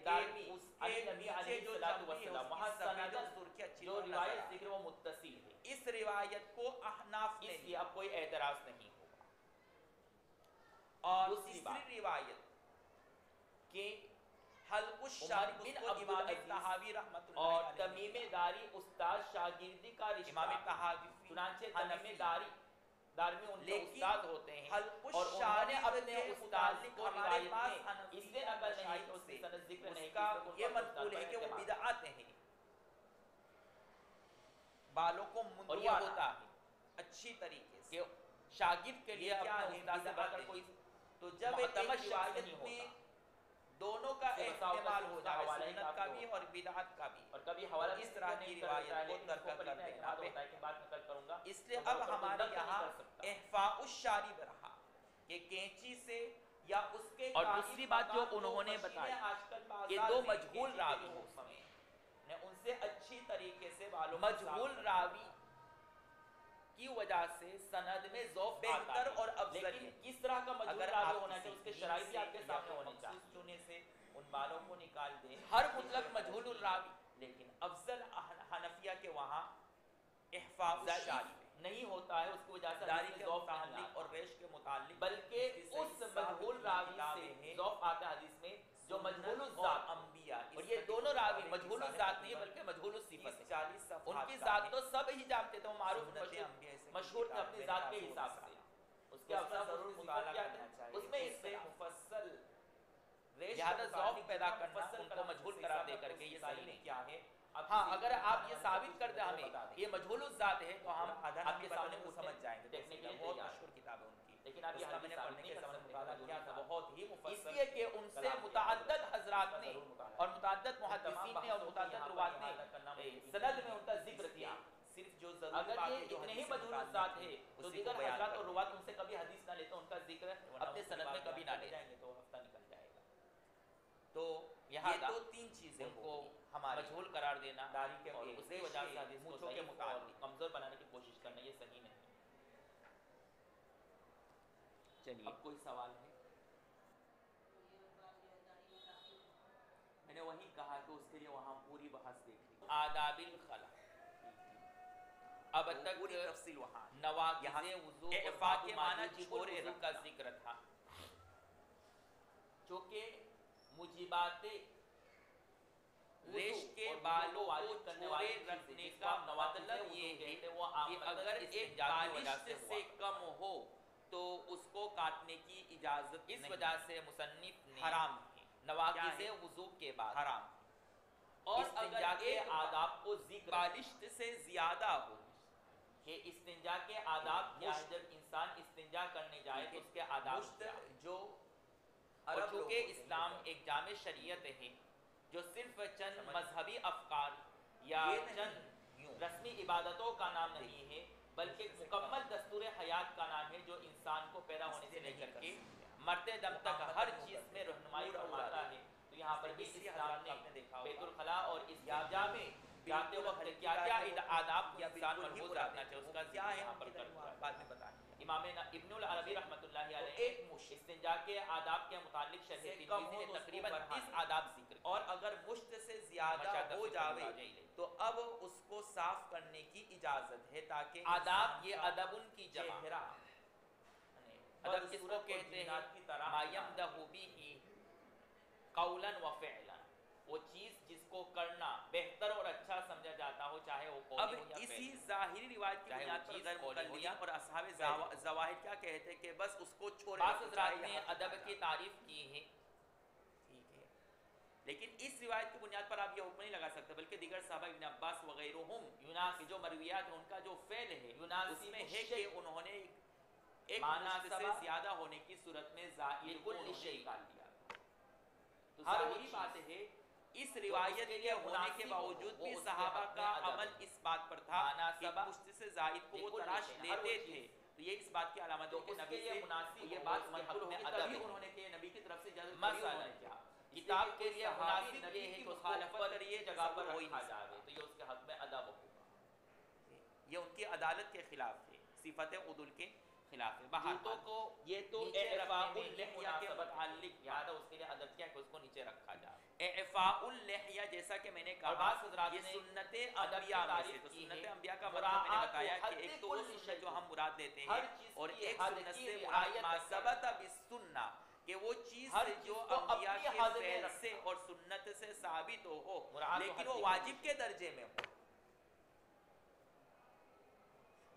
دارمی اس عن کے نبی نیچے علیہ جو الصلوۃ چمڑی ہے والسلام اس وہاں کی سفید اور سندن سرخی اچھی جو طرح نظر روایت آ ذکر وہ متصل ہے. اس روایت کو احناف نے اس لیے اب کوئی اعتراض نہیں ہوگا. اور دوسری تیسری بات روایت کہ حلق عمر الشارب بن کو عبد امام العزیز طحاوی رحمۃ اللہ اور علیہ تمیم داری استاد شاگردی کا رشتہ. امام طحاوی چنانچہ حنفی تمیم دارمی ان کے لیکن استاد ہوتے ہیں حلق اور انہوں نے الشارب اپنے کے استاد متعلق کو ہمارے روایت پاس میں حنفی اس لیے نقل نہیں مشائخ کہ اس کی سے سند ذکر اس نہیں کا کی کہ یہ ان کا منقول ہے استاد کہ وہ پر اعتماد. بدعات ہیں. بالوں کو اور یہ منڈوانا ہوتا ہے اچھی طریقے سے کہ شاگرد کے لیے یہ کیا اپنے ہے؟ استاد سے بڑھ کر بدعت کوئی تو جب ایک معتمد شخص روایت نہیں میں ہوتا. دونوں کا سے بسا اوقات احتمال اس ہو کا جائے حوالہ ہی سنت کا کافی بھی ہوگا. اور بدعت کا بھی اور کبھی حوالہ اس طرح کی روایت کو ترک کر دینا ہوتا ہے کہ بات نقل کروں گا. اس لیے اب ہمارے یہاں اخفاء الشارب رہا کہ کینچی سے یا اس کے اور دوسری بات جو انہوں نے بتائی کہ دو مجہول راوی ہو نے ان سے اچھی طریقے سے بالوں کو مجہول راوی کی وجہ سے سند میں ضعف بہتر اور افضل. افضل لیکن کس طرح کا مجہول اگر راوی آپ ہونا چاہیے اس کے شرائط بھی آپ کے سامنے ہونے چاہیے. چونے سے ان بالوں کو نکال دیں ہر مطلق مجہول الراوی لیکن افضل حنفیہ کے وہاں اخفاء الشارب نہیں ہوتا ہے. اس کی وجہ سے داڑھی حدیث کے میں ضعف نہیں متعلق آتا. اور ریش کے متعلق بلکہ اس مجہول راوی سے ضعف آتا ہے حدیث میں جو مجہول الذات انبیاء اور یہ دونوں راوی مجہول الذات نہیں بلکہ مجہول الصفت ہے. 40 ان کی ذات تو سب ہی جانتے تھے، وہ معروف مشہور تھے اپنی ذات کے حساب سے. اس کے افضل ضرور مطالعہ کرنا چاہیے. اس میں اس سے مفصل لہذا ضعف پیدا کرنا ان کو مجہول قرار دے کر کے یہ صحیح نہیں. کیا ہے. ہاں اگر آپ یہ ثابت کر دیں ہمیں یہ مجہول الذات ہے تو ہم آپ کے سامنے وہ سمجھ جائیں گے. ٹیکنیکلی بہت مشہور کتاب ہے ان کی، لیکن آپ یہ میں نے پڑھنے کے سمجھ مطالعہ کیا تھا بہت ہی اس مفصل. لیے کہ ان سے متعدد حضرات نے اور متعدد محدثین نے اور متعدد روات نے سند میں ان کا ذکر کیا. صرف جو ضروری اگر بات ہے یہ جو اتنے ہی حدیث سے مجہول متعلق الذات ہے ہے تو اسی دیگر کو بیان حضرات کر اور روات ان سے کبھی حدیث نہ لیتے، ان کا ذکر اپنے سند میں کبھی نہ لے جائیں گے تو ہفتہ نکل جائے گا. تو یہ دو تین چیزیں ان کو ہمارے مجہول قرار دینا داڑھی کے اور اس کی وجہ سے حدیث کو مونچھوں کے ضعیف اور متعلق کمزور بنانے کی کوشش کرنا یہ صحیح نہیں. چلیے اب کوئی سوال ہے؟ وہی کہا کہ اس کے لیے وہاں پوری بحث دیکھ لی آداب الخلا. اب تک پوری تفصیل وہاں نواقض وضو اور اعفاء کے باب معنی واجب چھوڑے الوضو کا رکھنا. ذکر تھا. چونکہ مجیبات ریش کے بالوں کو چھوڑے رکھنے کا مطلب یہ ہے کہ اگر ایک بالشت سے کم ہو تو اس کو کاٹنے کی اجازت اس وجہ سے مصنف نے حرام ہے. نواقض وضو کے بعد حرام. اور استنجا اگر کے ایک آداب کو ذکر بالشت سے زیادہ ہو کہ استنجا کے آداب کیا ہے. جب انسان استنجا کرنے جائے تو اس کے آداب مشت کیا؟ جو اور عرب چونکہ لوگ اسلام ایک جامع شریعت ہے جو صرف چند مذہبی افکار یا یہ نہیں، چند یوں. رسمی عبادتوں کا نام نہیں ہے بلکہ ایک مکمل دستور حیات کا نام ہے جو انسان کو پیدا ہونے سے لے کر کے مرتے دم تک ہر چیز میں رہنمائی فرماتا ہے. تو یہاں پر بھی اسلام نے بیت الخلاء اور استنجا میں جاتے وقت کیا کیا آداب کو انسان مربوط رکھنا چاہیے اس کا کیا ہے یہاں ہم پر بعد میں بتائیں گے. امام ابن العربی رحمۃ اللہ علیہ ایک مشت استنجا کے آداب کے متعلق شرح سے کم ترمذی ہو نے تو اس کو تقریباً بڑھانا 30 آداب ذکر اور اگر مشت سے زیادہ مشاہدہ ہو سے جاوے کم ہو جائے تو اب اس کو صاف کرنے کی اجازت ہے تاکہ آداب یہ ادب ان کی جمع چہرہ ادب کس کو کہتے ہیں ما یمدح به قولا و فعلا وہ چیز جس کو کرنا بہتر اور اچھا سمجھا جاتا ہو چاہے وہ اب قولی ہو یا اسی فعلی. ظاہری روایت کی چاہے وہ بنیاد پر چیز غیر قولی ہو مقلدین یا اور اصحاب فعلی. ظواہر کیا کہتے ہیں کہ بس اس کو چھوڑ بعض رکھو، حضرات چاہے نے یہاں ادب تک کی تعریف کی ہے. ٹھیک ہے، لیکن اس روایت کی بنیاد پر آپ یہ حکم نہیں لگا سکتے بلکہ دیگر صحابہ ابن عباس وغیرہم کی جو مرویات ہیں ان کا جو فعل ہے اس میں ہے کہ انہوں نے ایک مشت سے زیادہ ہونے کی صورت میں زائد کو انہوں نے نکال دیا. تو ظاہری بات ہے اس روایت کے ہونے کے باوجود بھی صحابہ کا عمل اس بات پر تھا کہ مشت سے زائد کو وہ تراش لیتے تھے. تو یہ اس بات کی علامت ہے کہ نبی سے یہ بات منقول ہوگی تبھی انہوں نے کہ نبی کی طرف سے اجازت دی انہوں نے کیا. کتاب کے لیے مناسب یہ ہے کہ مخالفت کریے جگہ پر ہو ہی رکھا نہیں جاوے تو یہ اس کے حق میں ادب ہوگا. یہ ان کی عدالت کے خلاف ہے، صفت عدل کے خلاف ہے. جوتوں کو یہ تو نیچے اعفاء رکھنے میں ہی اللحیہ کے مناسبت متعلق یہاں تو اس کے لیے ادب کیا ہے کہ اس کو نیچے رکھا جائے. اعفاء اللحیہ جیسا کہ میں نے اور کہا بعض حضرات یہ نے سنت ادب کی انبیاء میں سے. تعریف تو کی سنت ہے. انبیاء کا مطلب میں نے بتایا کہ ایک تو وہ حد سنت جو ہم مراد لیتے ہر ہیں چیز اور کی ایک حد سنت کی سے رعایت ما کرنا. ثبت بالسنہ کہ وہ چیز ہر جو چیز کو انبیاء اپنی کے حد میں فعل رکھنا. سے اور سنت سے ثابت ہو مراد و لیکن حد وہ کی واجب کے درجے میں ہو.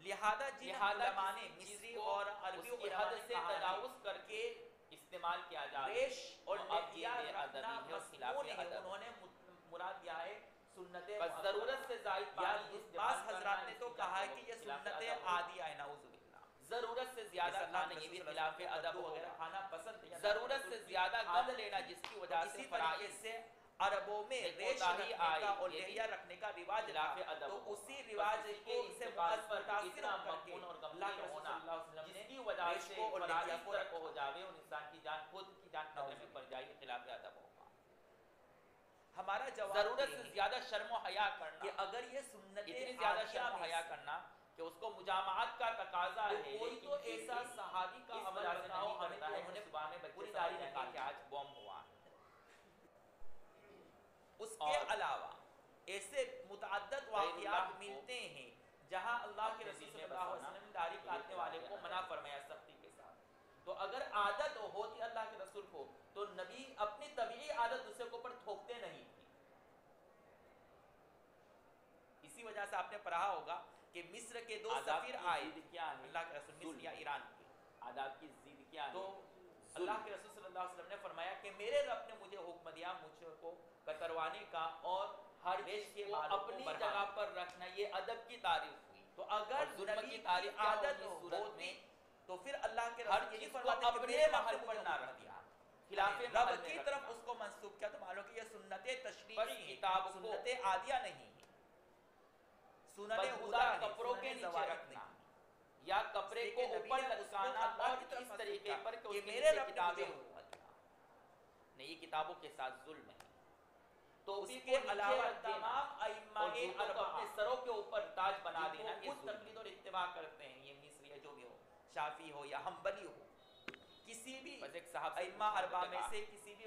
لہذا جن علماء نے مصری اور عربی اس کی علماء حد نے سے کہا ہے تجاوز کر کے استعمال کیا جائے ریش اور تو اب لحیہ یہ بے رکھنا ادبی ہے اور خلاف مسنون ہے. ادب. انہوں نے مراد دیا ہے سنت بس ضرورت سے زائد یا پانی استعمال بعض کرنا حضرات نے تو استنجا کہا ہے کے کہ یہ وقت خلاف سنت ادب ہوگا. عادیہ ہے، نعوذ باللہ. ضرورت سے زیادہ کھانا یہ بھی خلاف ادب وغیرہ ہوگا. کھانا پسند ہے. ضرورت سے زیادہ گند لینا جس کی وجہ سے اسی طریقے سے عربوں میں ایک ریش کوتاہی رکھنے آئی، کا اور یہ بھی لحیہ رکھنے کا رواج خلاف تھا. ادب تو ہوگا. اسی رواج بس اس کو کے سے انتقال پر متاثر اتنا ہو کر کے مقبول اور اللہ کے گمگین رسول ہونا صلی اللہ علیہ وسلم جس نے کی وجہ ریش سے کو اور لحیہ فرائض کو ترک ہو جاوے ان انسان کی جان خود کی جان خطرے میں پڑ جائے خلاف ادب ہوگا. ہمارا جواب ضرورت سے زیادہ شرم و حیا کرنا کہ اگر یہ سنت اتنی زیادہ شرم و حیا کرنا کہ اس کو مجامعات کا تقاضا ہے کوئی تو ایسا صحابی کا اس عمل وجہ سے بتاؤ نہیں ہمیں کرتا ہے انہوں نے صبح میں بچے پوری داری داڑھی نکال نکال کے آج بم ہوا. اس کے علاوہ ایسے متعدد واقعات ملتے ہیں جہاں اللہ کے رسول صلی اللہ علیہ وسلم نے داڑھی کاٹنے والے کو منع فرمایا سختی کے ساتھ. تو اگر عادت ہوتی اللہ کے رسول کو تو نبی اپنی طبیعی عادت دوسرے کے اوپر تھوکتے نہیں تھے. اسی وجہ سے آپ نے پڑھا ہوگا کہ مصر کے دو سفیر آئے کیا ہے اللہ کے رسول مصر یا ایران کے. آداب کی ضد کیا ہے تو اللہ کے رسول صلی اللہ علیہ وسلم نے فرمایا کہ میرے رب نے مجھے حکم دیا مجھ کو کتروانے کا اور ہر ریش چیز کے کو بالوں اپنی کو جگہ پر رکھنا یہ ادب کی تعریف ہوئی. تو اگر ظلم نبی کی کی تعریف عادت کیا ہوگی صورت میں تو پھر اللہ کے ہر رسول یہ چیز کو فرماتے کہ اپنے میرے محل محل پر پر نہ نہ رکھ رکھ دیا خلاف رب محل میں کی رکھنا. طرف اس کو منسوب کیا. تو معلوم کہ یہ سنت تشریعی بس ہے، کتاب کو سنت عادیہ نہیں ہے، سنن بدبودار خدا ہے، کپڑوں کے سنن نیچے ضوابط رکھنا نہیں. یا کپڑے کو نبی اوپر نے اس کو لٹکانا اللہ اور کی طرف اس منسوب طریقے کیا پر کہ کہ اس کے میرے نیچے رب نے کتابیں مجھے ہوں. حکم دیا. نہیں یہ کتابوں کے ساتھ ظلم ہے. تو اس کے علاوہ تمام ائمہ اور جوتوں کو اربعہ اپنے سروں کے اوپر تاج بنا جن کو دینا یہ خود ظلم تقلید اور اتباع کرتے ہیں، یہ مصری یا جو بھی ہو، شافعی ہو یا حنبلی ہو، کسی بھی بس ایک صاحب سے ائمہ اربعہ میں سے کسی بھی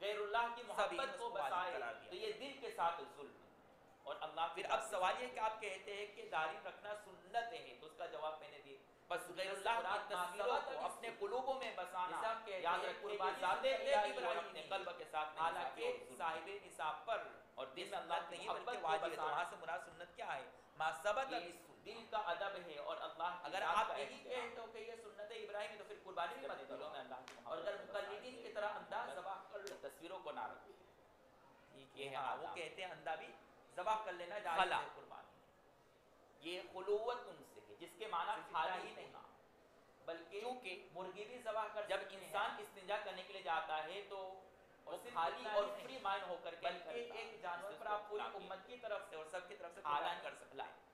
غیر اللہ کی سبھی محبت نے کو اس کو واجب بسائے قرار دیا. تو یہ دل کے ساتھ ظلم ہے. اور اللہ کی پھر اب ذات سوال کے یہ ساتھ کہ آپ کہتے ہیں کہ داڑھی رکھنا سنت ہے، تو اس کا جواب میں نے دیا. بس غیر اللہ کی تصویروں کو اپنے قلوبوں میں بسانا، یاد رکھیں یہ ذات الہی اور اپنے قلب کے ساتھ نہیں، حالانکہ صاحب نصاب پر اور دل دل میں اللہ سنت کی نہیں محبت بلکہ کو واجب ہے. تو بسانا وہاں سے مراد سنت کیا ہے؟ ما ثبت یہ بالسنة. دل کا ادب ہے اور اللہ کی اگر ذات آپ کا یہی احترام. کہتے ہو کہ یہ سنت ابراہیم ہے تو پھر قربانی بھی مت کرو. میں اللہ کی محبت اور اگر کو مقلدین بسائے کی طرح اندھا ذبح کر لو. تصویروں کو نہ رکھیں. یہ ہاں وہ کہتے ہیں اندھا بھی ذبح کر لینا جائز خلا. ہے قربانی. یہ خلوت ان سے ہے جس کے معنی صرف خالی اتنا ہی نہیں، ہونا، بلکہ چونکہ مرغی بھی ذبح کر جب سکتے ہیں. انسان استنجا کرنے کے لیے جاتا ہے تو وہ صرف خالی اتنا اور ہی نہیں، فری مائنڈ ہو کر کے بلکہ ایک جانور پر آپ پوری امت کی طرف سے اور سب کی طرف سے قربانی حالانکہ کر سکتے ہیں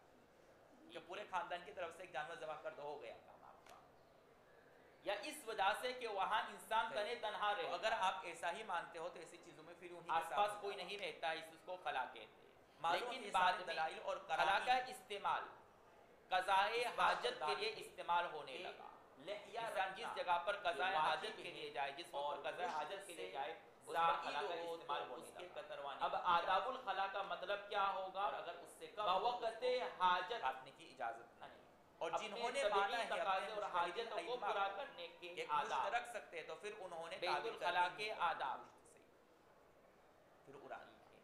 کہ پورے خاندان کی طرف سے ایک جانور ذبح کر دو، ہو گیا کام آپ کا. یا اس وجہ سے کہ وہاں انسان تنے تنہا تو رہے، اگر آپ ایسا ہی مانتے ہو تو ایسی چیزوں میں پھر انہی آس پاس کوئی نہیں رہتا، اس کو خلا کہتے ہیں. معلوم لیکن ہے بعد سارے میں دلائل اور خلا کرامی کا استعمال قضائے اس بات حاجت پر کے لیے دال استعمال ہونے کہ لگا. لحیہ انسان رکھنا جس جگہ پر قضائے یہ حاجت واجب کے ہے لیے جائے، جس اور وقت قضائے مشرق حاجت کے لیے سے جائے، اس پر زائد خلا کا ہو استعمال تو ہونے اس کے لگا. کتروانے اب آداب الخلا کا مطلب کیا ہوگا؟ اور اگر اس سے کم ہو تو بوقت اس کو حاجت کاٹنے کی اجازت نہیں. اور اپنے جنہوں نے طبیعی مانا ہے تقاضے اپنے اور مجتہدین حاجتوں کو ائمہ پورا کرنے کے ایک آداب، مشت رکھ سکتے ہیں تو پھر انہوں نے بیت تعبیر الخلا کر دی کے آداب. پھر اڑانی ہے.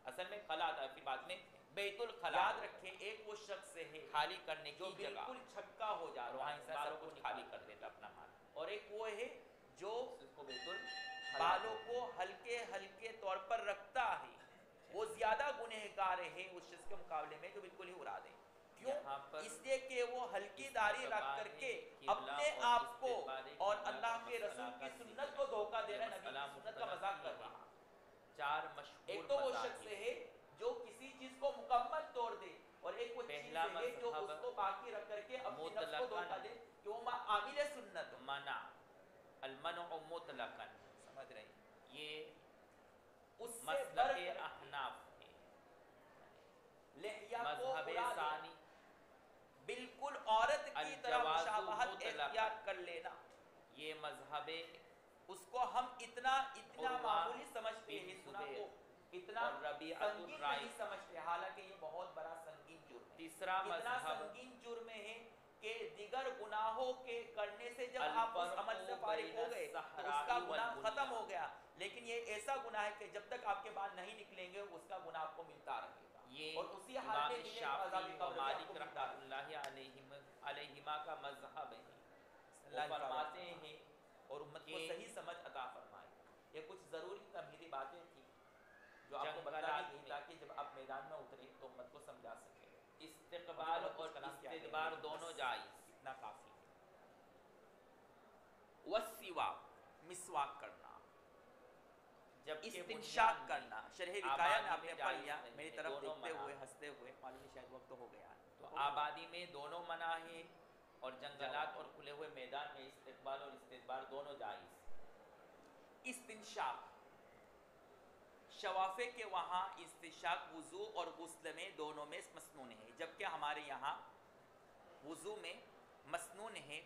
اصل میں خلا تھا، پھر بعد میں بیت الخلا. یاد رکھیں ایک وہ شخص ہے خالی کرنے جو کی جگہ، بالکل چھکا ہو اور جاتا وہاں ہے، انسان بالوں سب کو کچھ خالی نکال کر دیتا اپنا مال. اور ایک وہ ہے جو اس کو بیت الخلا بالوں کو ہلکے ہلکے طور پر رکھتا ہے، وہ زیادہ گنہگار ہے اس شخص کے مقابلے میں جو بالکل ہی اڑا دے. کیوں؟ یہاں پر اس لیے کہ وہ ہلکی داڑھی رکھ کر کے اپنے قبلہ آپ اور کو استقبال اور قبلہ اللہ کا کے مسئلہ رسول کی کا سنت ذکر کو دھوکہ دے یہ رہا ہے، نبی مسئلہ کی سنت کا مختلف مذاق کر نہیں رہا. چار مشہور ایک تو وہ مذاہب شخص ہے جو کسی چیز کو مکمل توڑ دے، اور ایک وہ چیز پہلا ہے جو مذہب اس کو باقی رکھ کر کے اپنی نفس کو مطلقاً دھوکہ دے کہ وہ عامل سنت ہو. منع، المنع مطلقاً، سمجھ رہے ہیں؟ یہ اس سے مسلک برق رکھے. احناف ہے. لحیہ کو مذہب اڑا دے، ثانی بالکل عورت کی طرح الجواز مشابہت مطلقاً، اختیار کر لینا. یہ مذہب اس کو ہم اتنا عروہ معمولی سمجھتے ہیں، بن اس گناہ زبیر کو اتنا اور ربیعۃ سنگین الرائے. نہیں سمجھتے، حالانکہ یہ بہت بڑا سنگین جرم ہے. تیسرا اتنا مذہب سنگین جرم ہے کہ دیگر گناہوں کے کرنے سے جب آپ اس عمل سے فارغ ہو گئے تو اس کا گناہ ختم ہو گیا. لیکن یہ ایسا گناہ ہے کہ جب تک آپ کے بال نہیں نکلیں گے اس کا گناہ آپ کو ملتا رہے گا. یہ اور اسی حال امام میں ملے تو عذاب شافعی و قبر بھی آپ مالک کو رحمۃ ملتا رہے گا. اللہ علیہما کا مذہب ہے. وہ اللہ فرماتے ہیں اور امت کو کہ صحیح سمجھ عطا فرمائے. یہ کچھ ضروری تمہیدی باتیں تھیں جو آپ کو جنگلات بتانی تھی میں تاکہ جب آپ میدان میں اترے تو امت کو سمجھا سکے. استقبال اور استدبار دونوں جائز. اتنا کافی ہے. والسواک، مسواک کرنا، جبکہ استنشاق بنیاد کرنا. شرح آبادی وقایہ میں آپ میں نے پڑھ جائز لیا، نہیں میری ہے، طرف دونوں دیکھتے منع ہوئے ہے. ہنستے ہوئے، معلوم ہے شاید وقت ہو گیا. تو آبادی میں دونوں منع ہے، اور جنگلات اور کھلے ہوئے میدان میں استقبال اور استدبار دونوں جائز. استنشاق، شوافے کے وہاں استنشاق وضو اور غسل میں دونوں میں مسنون ہے، جبکہ ہمارے یہاں وضو میں مسنون ہے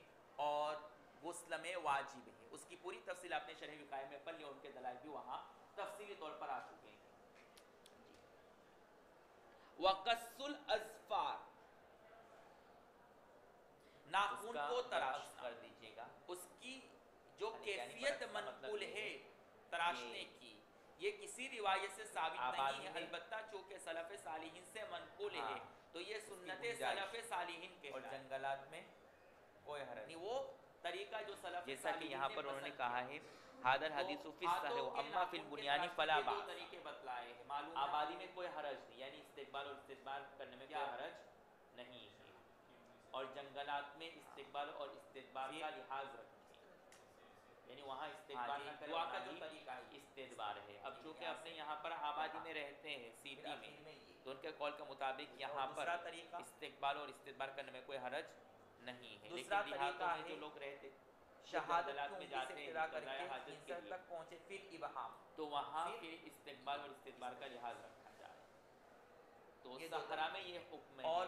اور غسل میں واجب ہے. اس کی پوری تفصیل آپ نے شرح وقایہ میں پڑھ لی، اور ان کے دلائل بھی وہاں تفصیلی طور پر آ چکے ہیں. وقص الاظفار، ناخن کو تراشنا. کر دیجیے گا. اس کی جو یعنی کیفیت برعکس کا مطلب منقول یہ ہے ہے تراشنے کی، یہ کسی روایت سے ثابت آبادی نہیں ہے، میں البتہ چونکہ سلف صالحین سے منقول ہاں، ہے تو یہ سنت گنجائش. سلف صالحین اور کہتا ہے. جنگلات میں کوئی حرج نہیں، وہ طریقہ جو سلف جیسا کہ صالحین یہاں پر انہوں نے پسند کہا کیا. ہے حاضر تو حدیث فی ہاتھوں الصحیح کے اما فی ناخن کے البنیان تراشنے فلا کے دو باس. طریقے بتلائے ہیں. معلوم ہے آبادی میں کوئی حرج نہیں، یعنی استقبال اور استدبار کرنے میں کوئی حرج نہیں ہے. اور جنگلات میں استقبال اور استدبار کا لحاظ رکھیں، یعنی وہاں استقبال نہ کریں، دعا کا وہاں جو ہی طریقہ ہے استدبار ہے. اب چونکہ اپنے یہاں پر آبادی میں رہتے ہیں سٹی میں، تو ان کے قول کے مطابق یہاں پر دوسرا طریقہ استقبال اور استدبار کرنے میں کوئی حرج نہیں ہے. دوسرا لیکن دیہاتوں طریقہ میں ہے جو لوگ رہتے شہادت جنگلات کی میں انگلی جاتے سے ہیں ابتدا کر قضائے کے حاجت کے انسان لیے، تک پہنچے پھر ابہام. تو وہاں پھر پھر استقبال اور استدبار کا لحاظ رکھا جائے. تو یہ دو صحرا میں یہ حکم ہے، اور